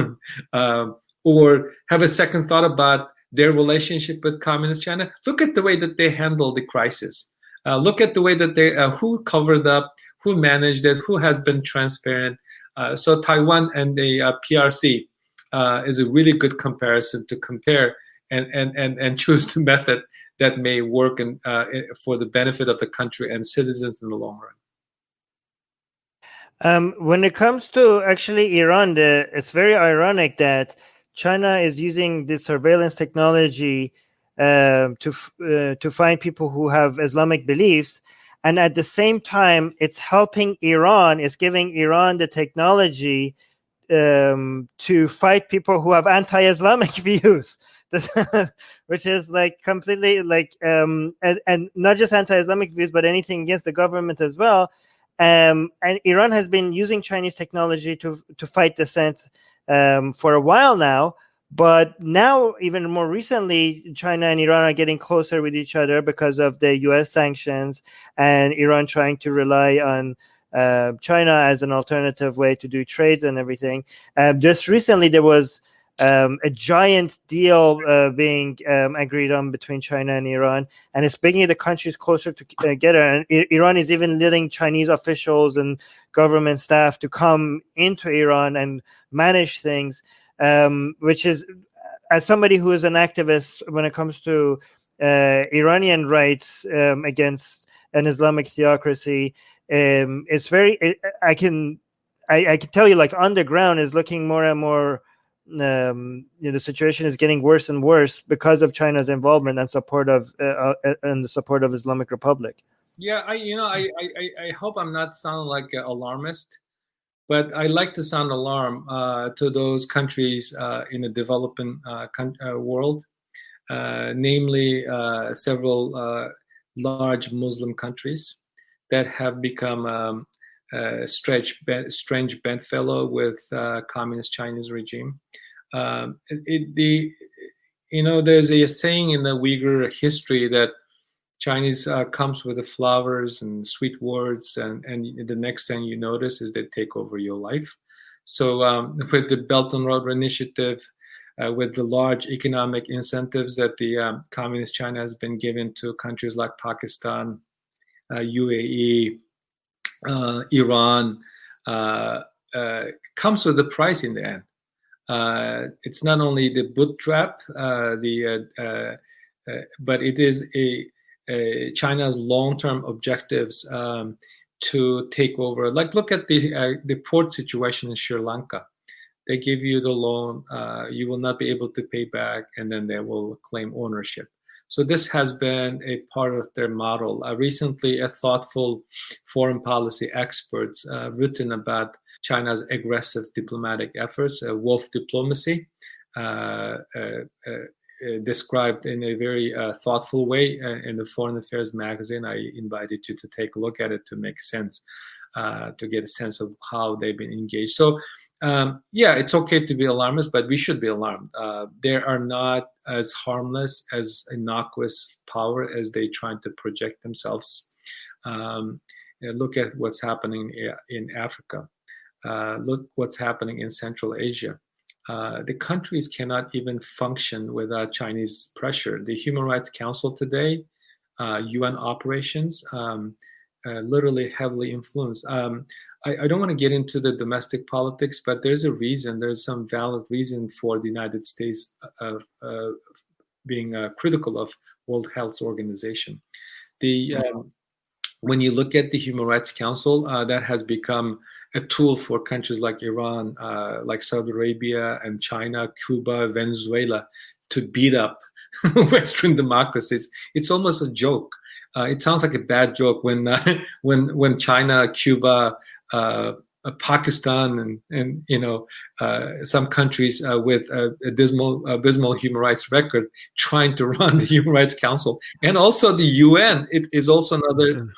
or have a second thought about their relationship with communist China, look at the way that they handled the crisis. Look at the way that they who covered up, who managed it, who has been transparent. So Taiwan and the PRC is a really good comparison to compare and choose the method that may work for the benefit of the country and citizens in the long run. When it comes to actually Iran, it's very ironic that China is using this surveillance technology to find people who have Islamic beliefs, and at the same time, it's helping Iran. It's giving Iran the technology to fight people who have anti-Islamic views. which is like completely like and not just anti-Islamic views, but anything against the government as well. And Iran has been using Chinese technology to fight dissent for a while now. But now, even more recently, China and Iran are getting closer with each other because of the U.S. sanctions and Iran trying to rely on China as an alternative way to do trades and everything. Just recently, there was a giant deal being agreed on between China and Iran, and it's bringing the countries closer together. And Iran is even letting Chinese officials and government staff to come into Iran and manage things. Which is, as somebody who is an activist when it comes to Iranian rights against an Islamic theocracy, it's very. I can tell you, like, on the ground is looking more and more. The situation is getting worse and worse because of China's involvement and support of and the support of Islamic Republic. Yeah, I hope I'm not sounding like an alarmist. But I like to sound alarm to those countries in the developing world, namely several large Muslim countries that have become strange bedfellow with communist Chinese regime. There's a saying in the Uyghur history that Chinese comes with the flowers and sweet words, and the next thing you notice is they take over your life. So with the Belt and Road Initiative, with the large economic incentives that the communist China has been given to countries like Pakistan, UAE, Iran, comes with a price in the end. It's not only the bootstrap, but it is China's long-term objectives to take over. Like, look at the port situation in Sri Lanka. They give you the loan, you will not be able to pay back, and then they will claim ownership. So this has been a part of their model. Recently, a thoughtful foreign policy experts written about China's aggressive diplomatic efforts, wolf diplomacy, described in a very thoughtful way in the Foreign Affairs magazine. I invited you to take a look at it to make sense, to get a sense of how they've been engaged. So, yeah, it's okay to be alarmist, but we should be alarmed. They are not as harmless, as innocuous power as they try to project themselves. Look at what's happening in Africa. Look what's happening in Central Asia. The countries cannot even function without Chinese pressure. The Human Rights Council today, UN operations, literally heavily influenced. I don't want to get into the domestic politics, but there's a reason. There's some valid reason for the United States being critical of World Health Organization. When you look at the Human Rights Council, that has become a tool for countries like Iran, like Saudi Arabia and China, Cuba, Venezuela, to beat up Western democracies. It's almost a joke. It sounds like a bad joke when China, Cuba, Pakistan, and some countries with a abysmal human rights record trying to run the Human Rights Council, and also the UN. It is also another.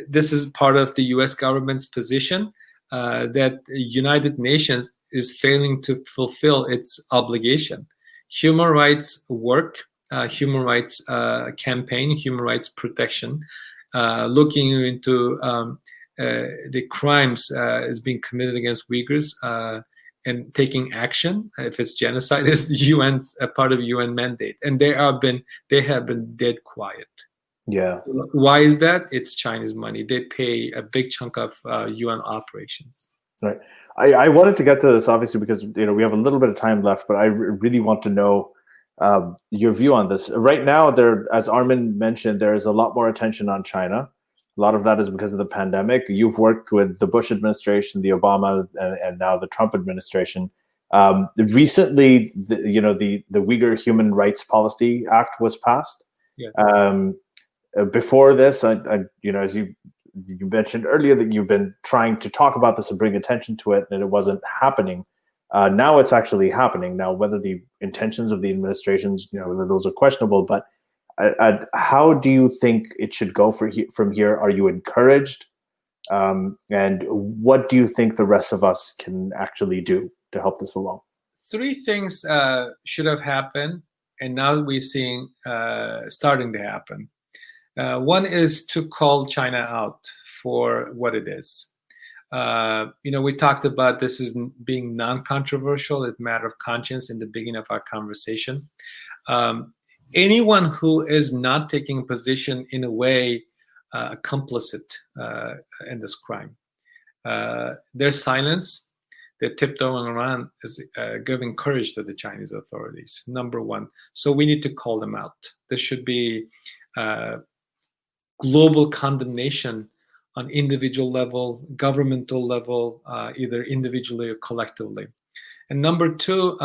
This is part of the U.S. government's position that United Nations is failing to fulfill its obligation. Human rights work, human rights campaign, human rights protection, looking into the crimes is being committed against Uyghurs and taking action. If it's genocide, is the UN's a part of UN mandate, and they have been dead quiet. Yeah. Why is that? It's Chinese money. They pay a big chunk of UN operations. Right. I wanted to get to this obviously because we have a little bit of time left, but I really want to know your view on this. Right now, as Armin mentioned, there is a lot more attention on China. A lot of that is because of the pandemic. You've worked with the Bush administration, the Obama, and now the Trump administration. Recently, the Uyghur Human Rights Policy Act was passed. Yes. Before this, as you mentioned earlier, that you've been trying to talk about this and bring attention to it, and it wasn't happening. Now it's actually happening. Now, whether the intentions of the administrations, whether those are questionable, but how do you think it should go from here? Are you encouraged? And what do you think the rest of us can actually do to help this along? Three things should have happened, and now we're seeing starting to happen. One is to call China out for what it is. We talked about this as being non-controversial. It's a matter of conscience in the beginning of our conversation. Anyone who is not taking a position in a way complicit in this crime, their silence, their tiptoeing around is giving courage to the Chinese authorities, number one. So we need to call them out. There should be global condemnation on individual level, governmental level, either individually or collectively. And number two,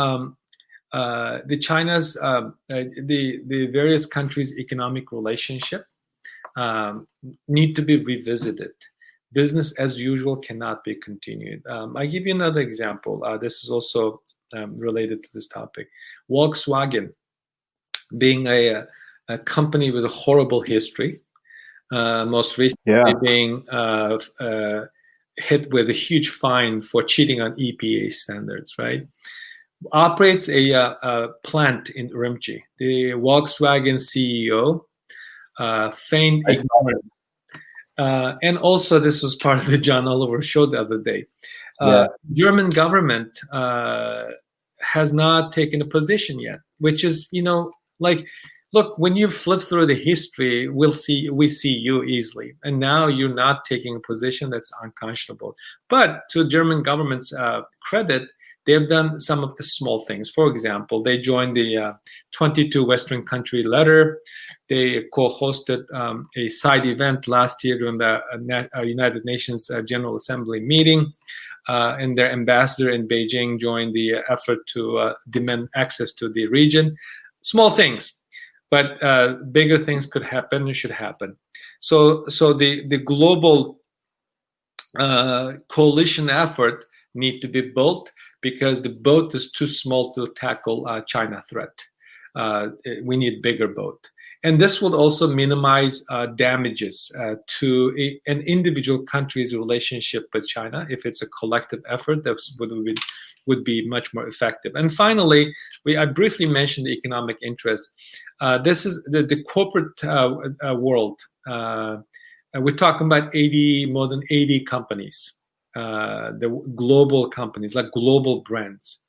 the China's, the various countries' economic relationship need to be revisited. Business as usual cannot be continued. I give you another example. This is also related to this topic. Volkswagen, being a company with a horrible history, most recently being hit with a huge fine for cheating on EPA standards, right? Operates a plant in Urumqi. The Volkswagen CEO feigned ignorance. And also, this was part of the John Oliver show the other day. German government has not taken a position yet, which is, look, when you flip through the history, we see you easily. And now you're not taking a position that's unconscionable. But to German government's credit, they've done some of the small things. For example, they joined the 22 Western country letter. They co-hosted a side event last year during the United Nations General Assembly meeting. And their ambassador in Beijing joined the effort to demand access to the region. Small things. But bigger things could happen and should happen. So the global coalition effort need to be built because the boat is too small to tackle China threat. We need bigger boat. And this would also minimize damages to an individual country's relationship with China. If it's a collective effort, that would be much more effective. And finally, I briefly mentioned the economic interest. This is the corporate world. We're talking about more than 80 companies, the global companies, like global brands,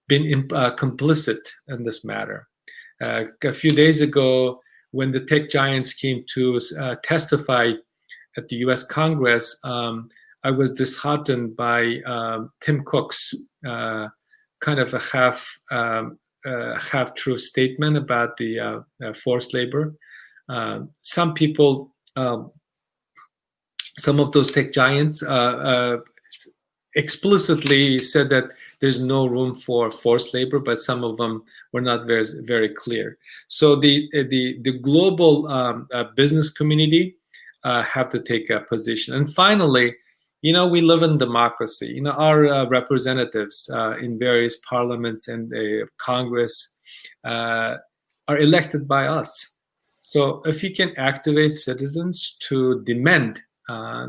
been complicit in this matter. A few days ago, when the tech giants came to testify at the U.S. Congress, I was disheartened by Tim Cook's kind of a half-true statement about the forced labor. Some people, some of those tech giants explicitly said that there's no room for forced labor, but some of them were not very, very clear. So the global business community have to take a position. And finally, we live in democracy. Our representatives in various parliaments and the Congress are elected by us. So if you can activate citizens to demand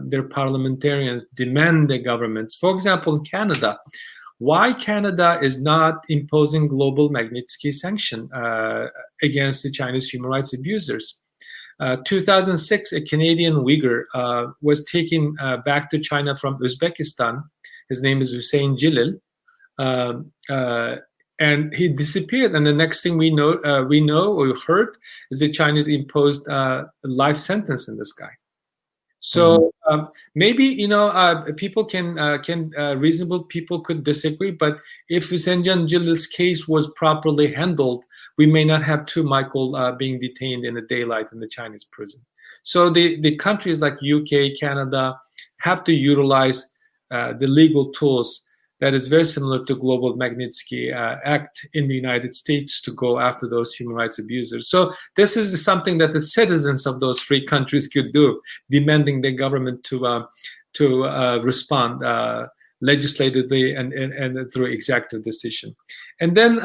their parliamentarians demand the governments. For example, in Canada, why Canada is not imposing global Magnitsky sanction against the Chinese human rights abusers. 2006, a Canadian Uyghur was taken back to China from Uzbekistan. His name is Hussein Jalil. And he disappeared. And the next thing we know or heard is the Chinese imposed a life sentence in this guy. So maybe people can reasonable people could disagree, but if Xinjiang Jalil's case was properly handled, we may not have two Michael being detained in the daylight in the Chinese prison. So the countries like UK, Canada have to utilize the legal tools that is very similar to Global Magnitsky Act in the United States to go after those human rights abusers. So this is something that the citizens of those free countries could do, demanding the government to respond legislatively and through executive decision. And then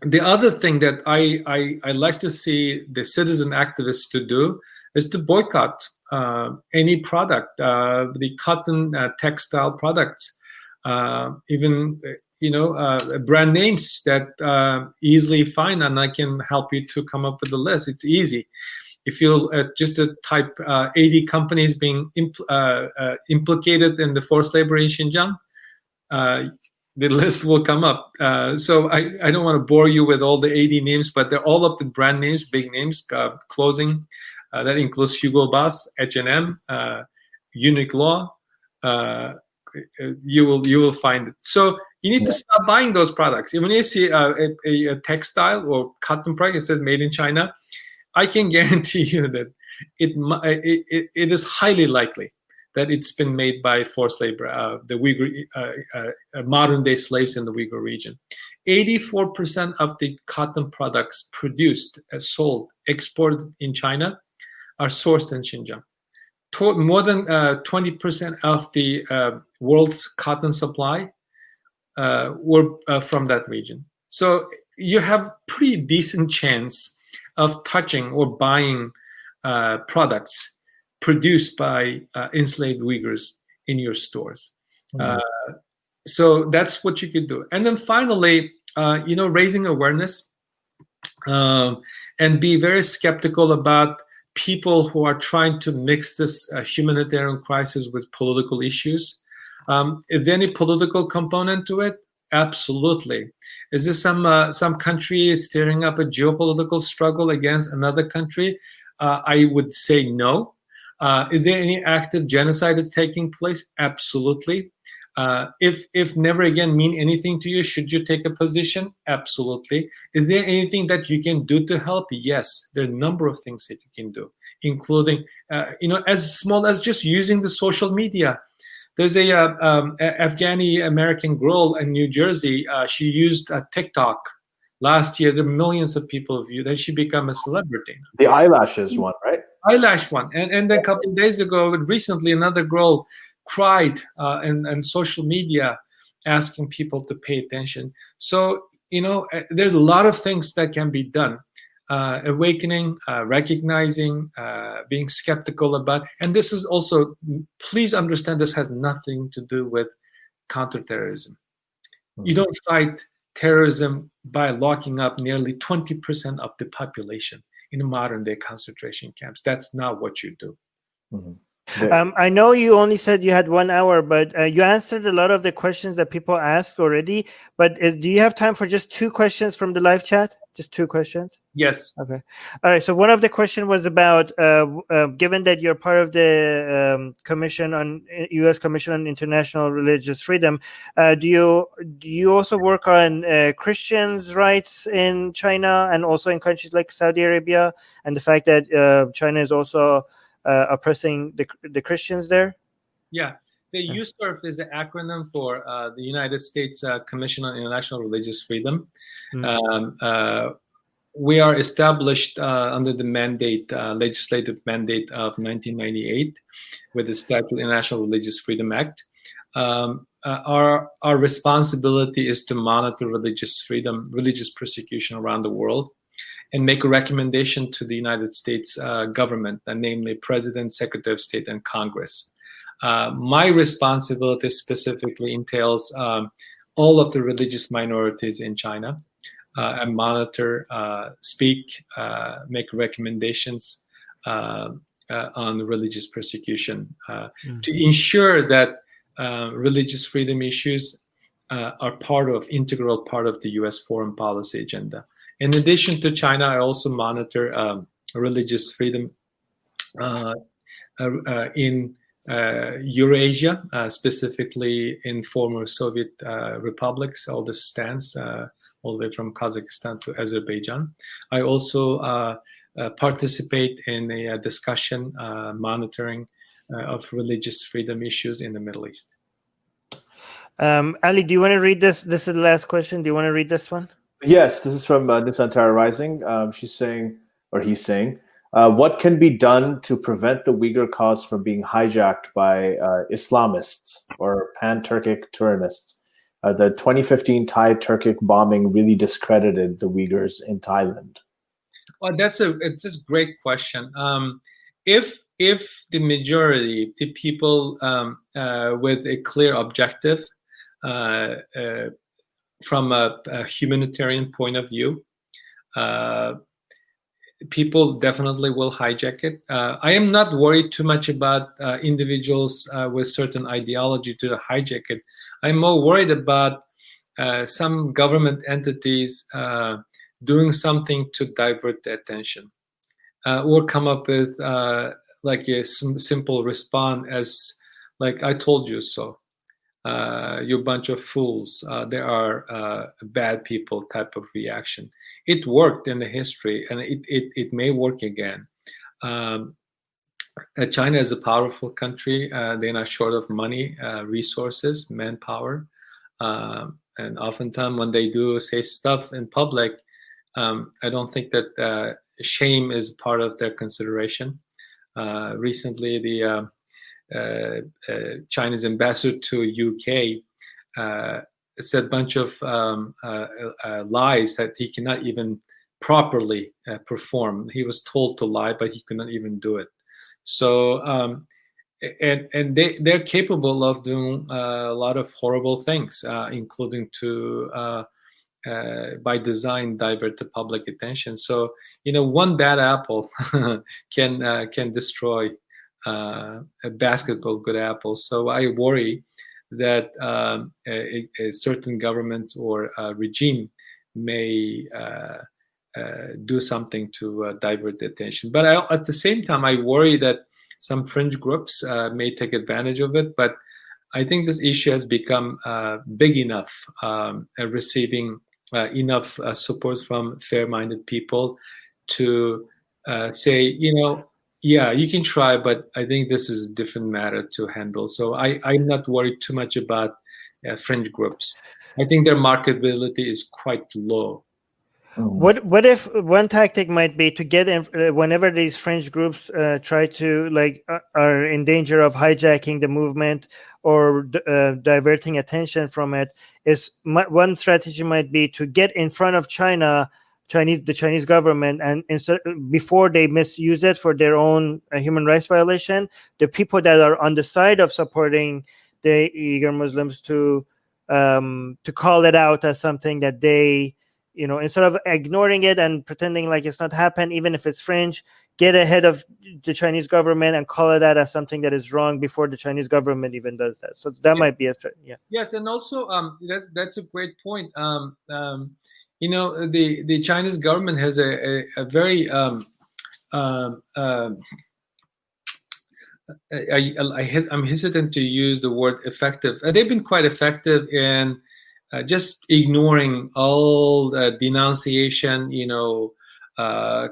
the other thing that I like to see the citizen activists to do is to boycott any product, the cotton textile products, even brand names that easily find, and I can help you to come up with a list. It's easy. If you just type 80 companies being implicated in the forced labor in Xinjiang, the list will come up. So I don't want to bore you with all the 80 names, but they're all of the brand names, big names, clothing. That includes Hugo Boss, H&M, Uniqlo. You will find it. So you need to stop buying those products. When you see a textile or cotton product, it says made in China, I can guarantee you that it is highly likely that it's been made by forced labor, the Uyghur, modern day slaves in the Uyghur region. 84% of the cotton products produced, sold, exported in China are sourced in Xinjiang. More than 20% of the world's cotton supply were from that region. So you have pretty decent chance of touching or buying products produced by enslaved Uyghurs in your stores. So that's what you could do. And then finally, raising awareness and be very skeptical about people who are trying to mix this humanitarian crisis with political issues. Is there any political component to it? Absolutely. Is this some country stirring up a geopolitical struggle against another country? I would say no. Is there any active genocide that's taking place? Absolutely. If never again mean anything to you, should you take a position? Absolutely. Is there anything that you can do to help? Yes, there are a number of things that you can do, including, as small as just using the social media. There's a Afghani American girl in New Jersey. She used TikTok last year. There were millions of people viewed, and she became a celebrity. The eyelashes one, right? Eyelash one. And a couple of days ago, recently, another girl cried in social media asking people to pay attention. So, there's a lot of things that can be done. Awakening, recognizing, being skeptical about. And this is also, please understand, this has nothing to do with counterterrorism. You don't fight terrorism by locking up nearly 20% of the population in modern day concentration camps. That's not what you do. I know you only said you had 1 hour, but you answered a lot of the questions that people asked already. But do you have time for just 2 questions from the live chat? Just 2 questions? Yes. Okay. All right. So one of the question was about, given that you're part of the U.S. Commission on International Religious Freedom, do you also work on Christians' rights in China and also in countries like Saudi Arabia, and the fact that China is also oppressing the Christians there? Yeah. The USRF is an acronym for the United States Commission on International Religious Freedom. We are established under the mandate, legislative mandate of 1998 with the Statute of International Religious Freedom Act. Our responsibility is to monitor religious freedom, religious persecution around the world, and make a recommendation to the United States government, namely President, Secretary of State, and Congress. My responsibility specifically entails all of the religious minorities in China, and monitor, speak, make recommendations on religious persecution to ensure that religious freedom issues are integral part of the U.S. foreign policy agenda. In addition to China, I also monitor religious freedom in Eurasia, specifically in former Soviet republics, all the stands, all the way from Kazakhstan to Azerbaijan. I also participate in a discussion monitoring of religious freedom issues in the Middle East. Ali, do you want to read this? This is the last question. Do you want to read this one? Yes, this is from Nusantara Rising. She's saying, or he's saying, what can be done to prevent the Uyghur cause from being hijacked by Islamists or pan-Turkic tourists. The 2015 Thai-Turkic bombing really discredited the Uyghurs in Thailand. Well, it's a great question. If the majority, the people with a clear objective from a humanitarian point of view, people definitely will hijack it. I am not worried too much about individuals with certain ideology to hijack it. I'm more worried about some government entities doing something to divert the attention, or come up with like a simple response as like, I told you so. You bunch of fools. There are bad people type of reaction. It worked in the history, and it may work again. China is a powerful country. They're not short of money, resources, manpower. And oftentimes when they do say stuff in public, I don't think that shame is part of their consideration. Recently, the Chinese ambassador to UK said a bunch of lies that he cannot even properly perform. He was told to lie, but he could not even do it. So, and they're capable of doing a lot of horrible things, including to by design divert the public attention. So, one bad apple can destroy a basket of good apples. So I worry that a certain government or regime may do something to divert the attention. But at the same time, I worry that some fringe groups may take advantage of it. But I think this issue has become big enough, receiving enough support from fair-minded people to say, yeah, you can try, but I think this is a different matter to handle. So I'm not worried too much about fringe groups. I think their marketability is quite low. What if one tactic might be to get in whenever these fringe groups try to are in danger of hijacking the movement or diverting attention from it? One strategy might be to get in front of the Chinese government, and before they misuse it for their own human rights violation, the people that are on the side of supporting the Uyghur Muslims to call it out as something that they, instead of ignoring it and pretending like it's not happened, even if it's fringe, get ahead of the Chinese government and call it out as something that is wrong before the Chinese government even does that. So that might be a strategy. Yeah. Yes, and also that's a great point. The Chinese government has a very I'm hesitant to use the word effective. They've been quite effective in just ignoring all denunciation,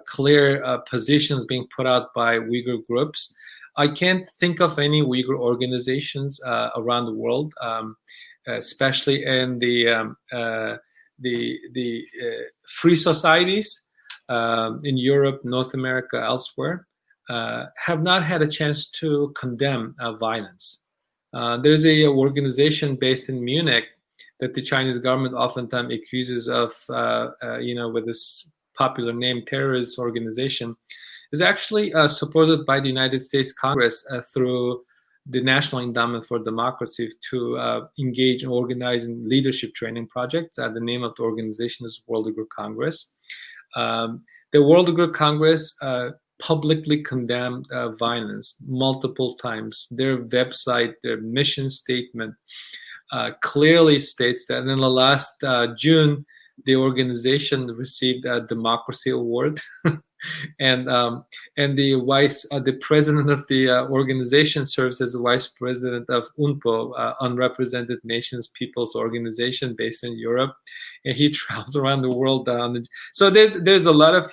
clear positions being put out by Uyghur groups. I can't think of any Uyghur organizations around the world, especially in the free societies in Europe, North America, elsewhere, have not had a chance to condemn violence. There's a organization based in Munich that the Chinese government oftentimes accuses of, with this popular name, terrorist organization, is actually supported by the United States Congress through the National Endowment for Democracy to engage in organizing leadership training projects. The name of the organization is World Uyghur Congress. The World Uyghur Congress publicly condemned violence multiple times. Their website, their mission statement clearly states that. And in the last June, the organization received a democracy award. And the president of the organization serves as the vice president of UNPO, Unrepresented Nations Peoples Organization, based in Europe, and he travels around the world. So there's a lot of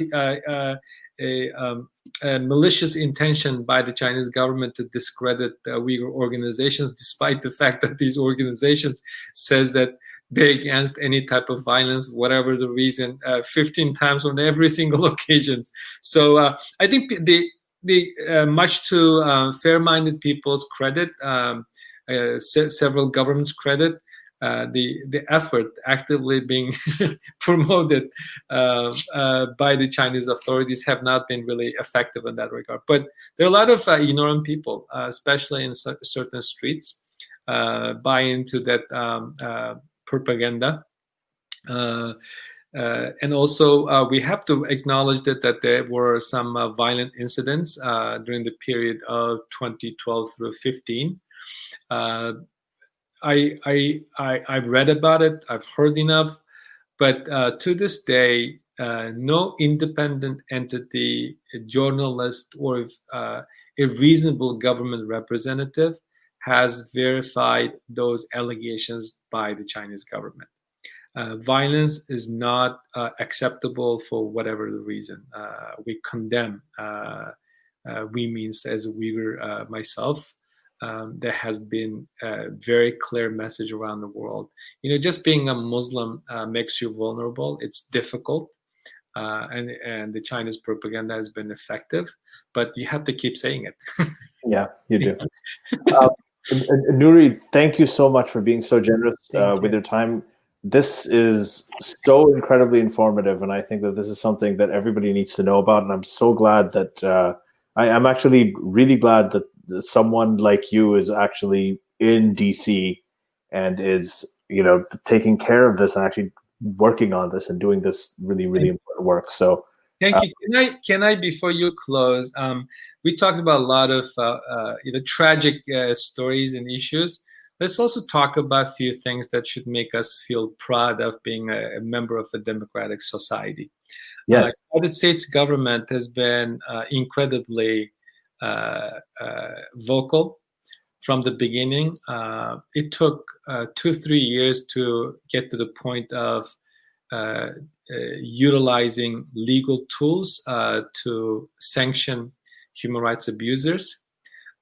malicious intention by the Chinese government to discredit Uyghur organizations, despite the fact that these organizations says that they're against any type of violence, whatever the reason, 15 times on every single occasion. So I think the much to fair-minded people's credit, several governments credit the effort actively being promoted by the Chinese authorities have not been really effective in that regard. But there are a lot of ignorant people, especially in certain streets, buy into that propaganda. And also, we have to acknowledge that there were some violent incidents during the period of 2012 through 15. I've read about it. I've heard enough, but to this day, no independent entity, a journalist, or a reasonable government representative has verified those allegations by the Chinese government. Violence is not acceptable for whatever the reason. We condemn. We means as a Uyghur myself. There has been a very clear message around the world. Just being a Muslim makes you vulnerable. It's difficult, and the Chinese propaganda has been effective, but you have to keep saying it. Yeah, you do. Nury, thank you so much for being so generous with your time. This is so incredibly informative, and I think that this is something that everybody needs to know about. And I'm so glad that I'm actually really glad that someone like you is actually in DC and is, taking care of this and actually working on this and doing this really, really important work. So thank you. Can I before you close, we talked about a lot of tragic stories and issues. Let's also talk about a few things that should make us feel proud of being a member of a democratic society. Yes. The United States government has been incredibly vocal from the beginning. It took 2-3 years to get to the point of utilizing legal tools to sanction human rights abusers.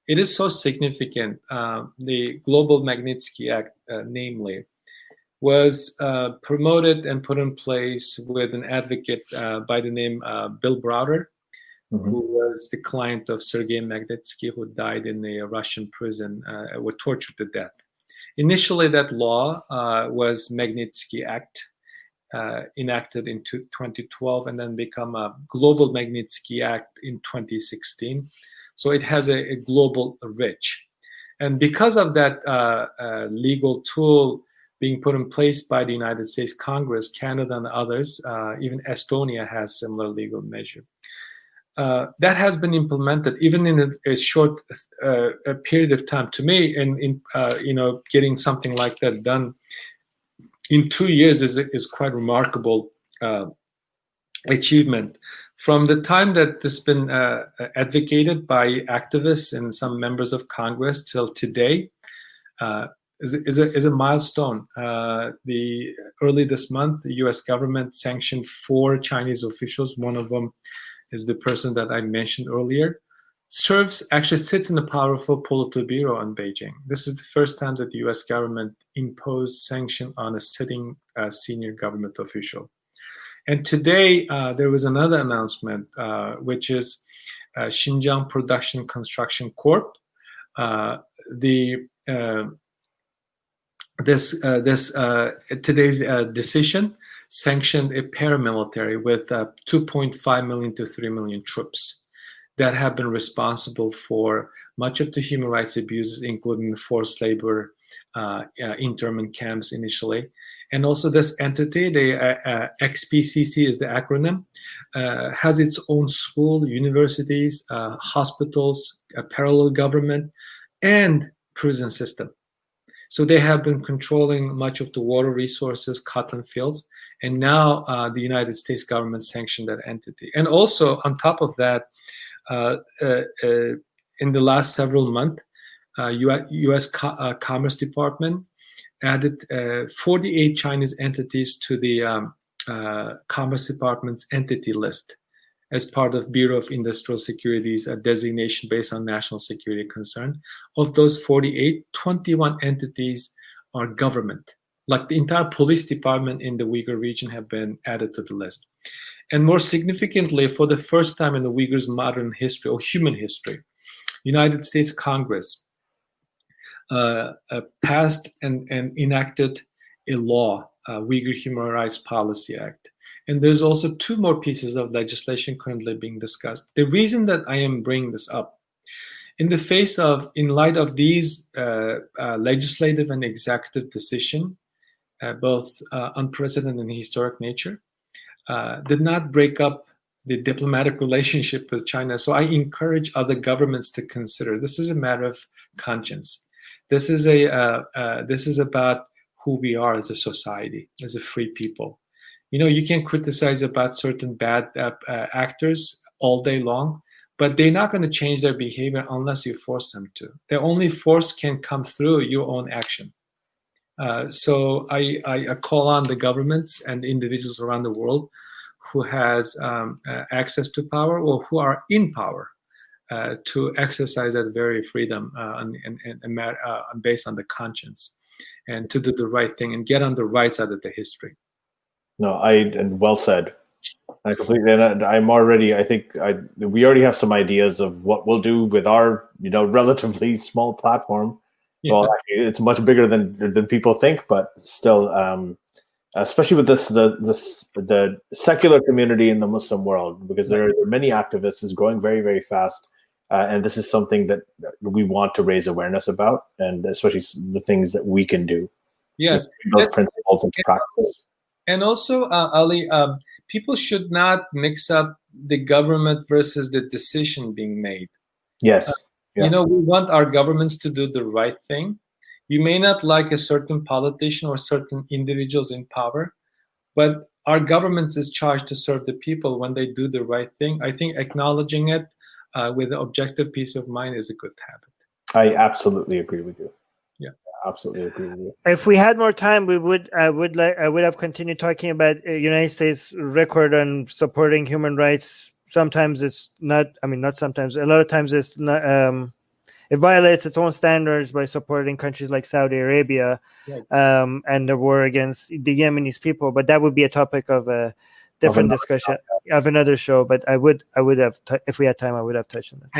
It is so significant. The Global Magnitsky Act, namely, was promoted and put in place with an advocate by the name Bill Browder, who was the client of Sergei Magnitsky, who died in a Russian prison, was tortured to death. Initially, that law was Magnitsky Act, enacted in 2012, and then become a Global Magnitsky Act in 2016. So it has a global reach. And because of that legal tool being put in place by the United States Congress, Canada, and others, even Estonia has similar legal measure. That has been implemented even in a short period of time. To me, in getting something like that done in 2 years is quite remarkable achievement. From the time that this has been advocated by activists and some members of Congress till today, is a milestone. Early this month, the U.S. government sanctioned 4 Chinese officials. One of them is the person that I mentioned earlier. Actually sits in a powerful Politburo in Beijing. This is the first time that the U.S. government imposed sanction on a sitting senior government official. And today there was another announcement, which is Xinjiang Production Construction Corp. Today's decision sanctioned a paramilitary with 2.5 million to 3 million troops that have been responsible for much of the human rights abuses, including forced labor, internment camps initially. And also this entity, the XPCC is the acronym, has its own school, universities, hospitals, a parallel government, and prison system. So they have been controlling much of the water resources, cotton fields, and now the United States government sanctioned that entity. And also on top of that, in the last several months, U.S. Commerce Department added 48 Chinese entities to the Commerce Department's entity list as part of Bureau of Industrial Security's designation based on national security concern. Of those 48, 21 entities are government. Like the entire police department in the Uyghur region have been added to the list. And more significantly, for the first time in the Uyghurs' modern history or human history, United States Congress passed and enacted a law, Uyghur Human Rights Policy Act. And there's also 2 more pieces of legislation currently being discussed. The reason that I am bringing this up, in light of these legislative and executive decision, both unprecedented and historic nature, did not break up the diplomatic relationship with China. So I encourage other governments to consider. This is a matter of conscience. This is about who we are as a society, as a free people. You can criticize about certain bad actors all day long, but they're not going to change their behavior unless you force them to. The only force can come through your own action. So I call on the governments and the individuals around the world who has access to power or who are in power to exercise that very freedom and based on the conscience, and to do the right thing and get on the right side of the history. No, and well said. I completely, and I'm already. I think we already have some ideas of what we'll do with our, relatively small platform. Yeah. Well, actually, it's much bigger than people think, but still, especially with the secular community in the Muslim world, because there are many activists is growing very, very fast, and this is something that we want to raise awareness about, and especially the things that we can do. Yes, those principles and practices. And also, Ali, people should not mix up the government versus the decision being made. Yes. We want our governments to do the right thing. You may not like a certain politician or certain individuals in power, but our governments is charged to serve the people when they do the right thing. I think acknowledging it with an objective peace of mind is a good habit. I absolutely agree with you. Yeah, absolutely agree with you. If we had more time, I would have continued talking about United States record on supporting human rights. Sometimes it's not. I mean, not sometimes. A lot of times it's not. It violates its own standards by supporting countries like Saudi Arabia, right. And the war against the Yemenis people. But that would be a topic of a different discussion of another show. But I would have, if we had time, I would have touched on this.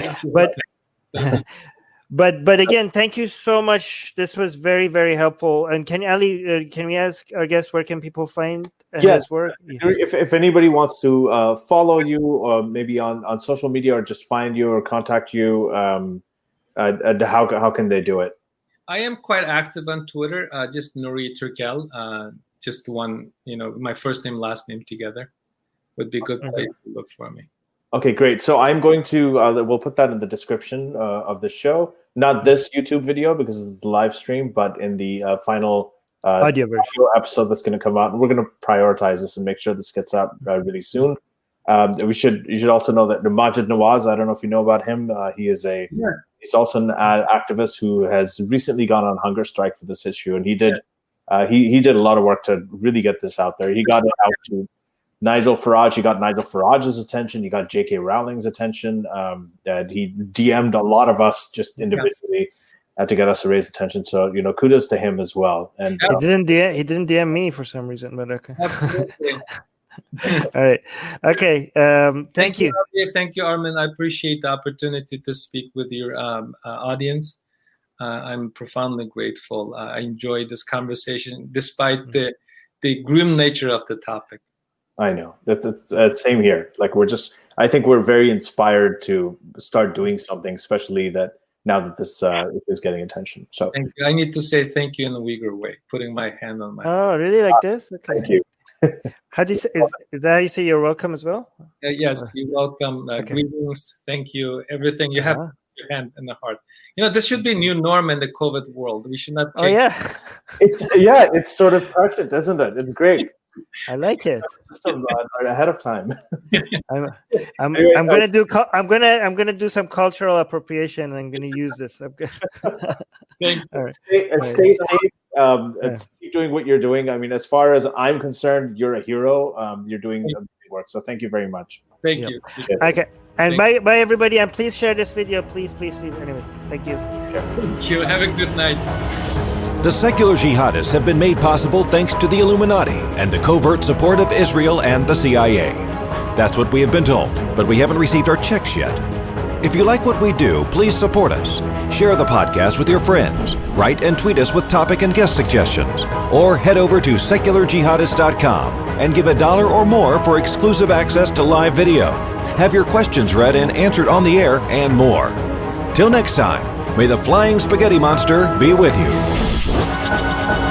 But again, thank you so much. This was very, very helpful. And can we ask our guests where can people find his work? If anybody wants to follow you, or maybe on social media, or just find you or contact you, how can they do it? I am quite active on Twitter. Just Nury Turkel, just one, my first name, last name together would be a good place to look for me. Okay, great. So I'm going to, we'll put that in the description of the show. Not this YouTube video because it's the live stream, but in the final audio version episode that's going to come out. And we're going to prioritize this and make sure this gets out really soon. You should also know that Majid Nawaz, I don't know if you know about him. He's also an activist who has recently gone on hunger strike for this issue. And he did a lot of work to really get this out there. He got it out to Nigel Farage. He got Nigel Farage's attention. He got J.K. Rowling's attention. He DM'd a lot of us just individually to get us to raise attention. So kudos to him as well. And he didn't DM me for some reason, but okay. Absolutely. All right. Okay. Thank you. Thank you, Armin. I appreciate the opportunity to speak with your audience. I'm profoundly grateful. I enjoyed this conversation despite the grim nature of the topic. I know that's same here. Like I think we're very inspired to start doing something, especially that now that this is getting attention. So thank you. I need to say thank you in the Uyghur way, putting my hand on my. Oh, really? Like this? Okay. Thank you. How do you say? Is that how you say you're welcome as well? Yes, you're welcome. Okay. Greetings. Thank you. Everything you have your hand in the heart. This should be a new norm in the COVID world. We should not change. Oh yeah. It's sort of prescient, isn't it? It's great. I like it. Ahead of time. I'm gonna do some cultural appropriation, and I'm gonna use this. Right. Stay safe. Keep doing what you're doing. I mean, as far as I'm concerned, you're a hero. You're doing amazing work. So thank you very much. Thank you. Okay. And bye everybody, and please share this video, please. Anyways, thank you. Thank you. Have a good night. The secular jihadists have been made possible thanks to the Illuminati and the covert support of Israel and the CIA. That's what we have been told, but we haven't received our checks yet. If you like what we do, please support us. Share the podcast with your friends. Write and tweet us with topic and guest suggestions. Or head over to secularjihadist.com and give $1 or more for exclusive access to live video. Have your questions read and answered on the air, and more. Till next time, may the flying spaghetti monster be with you.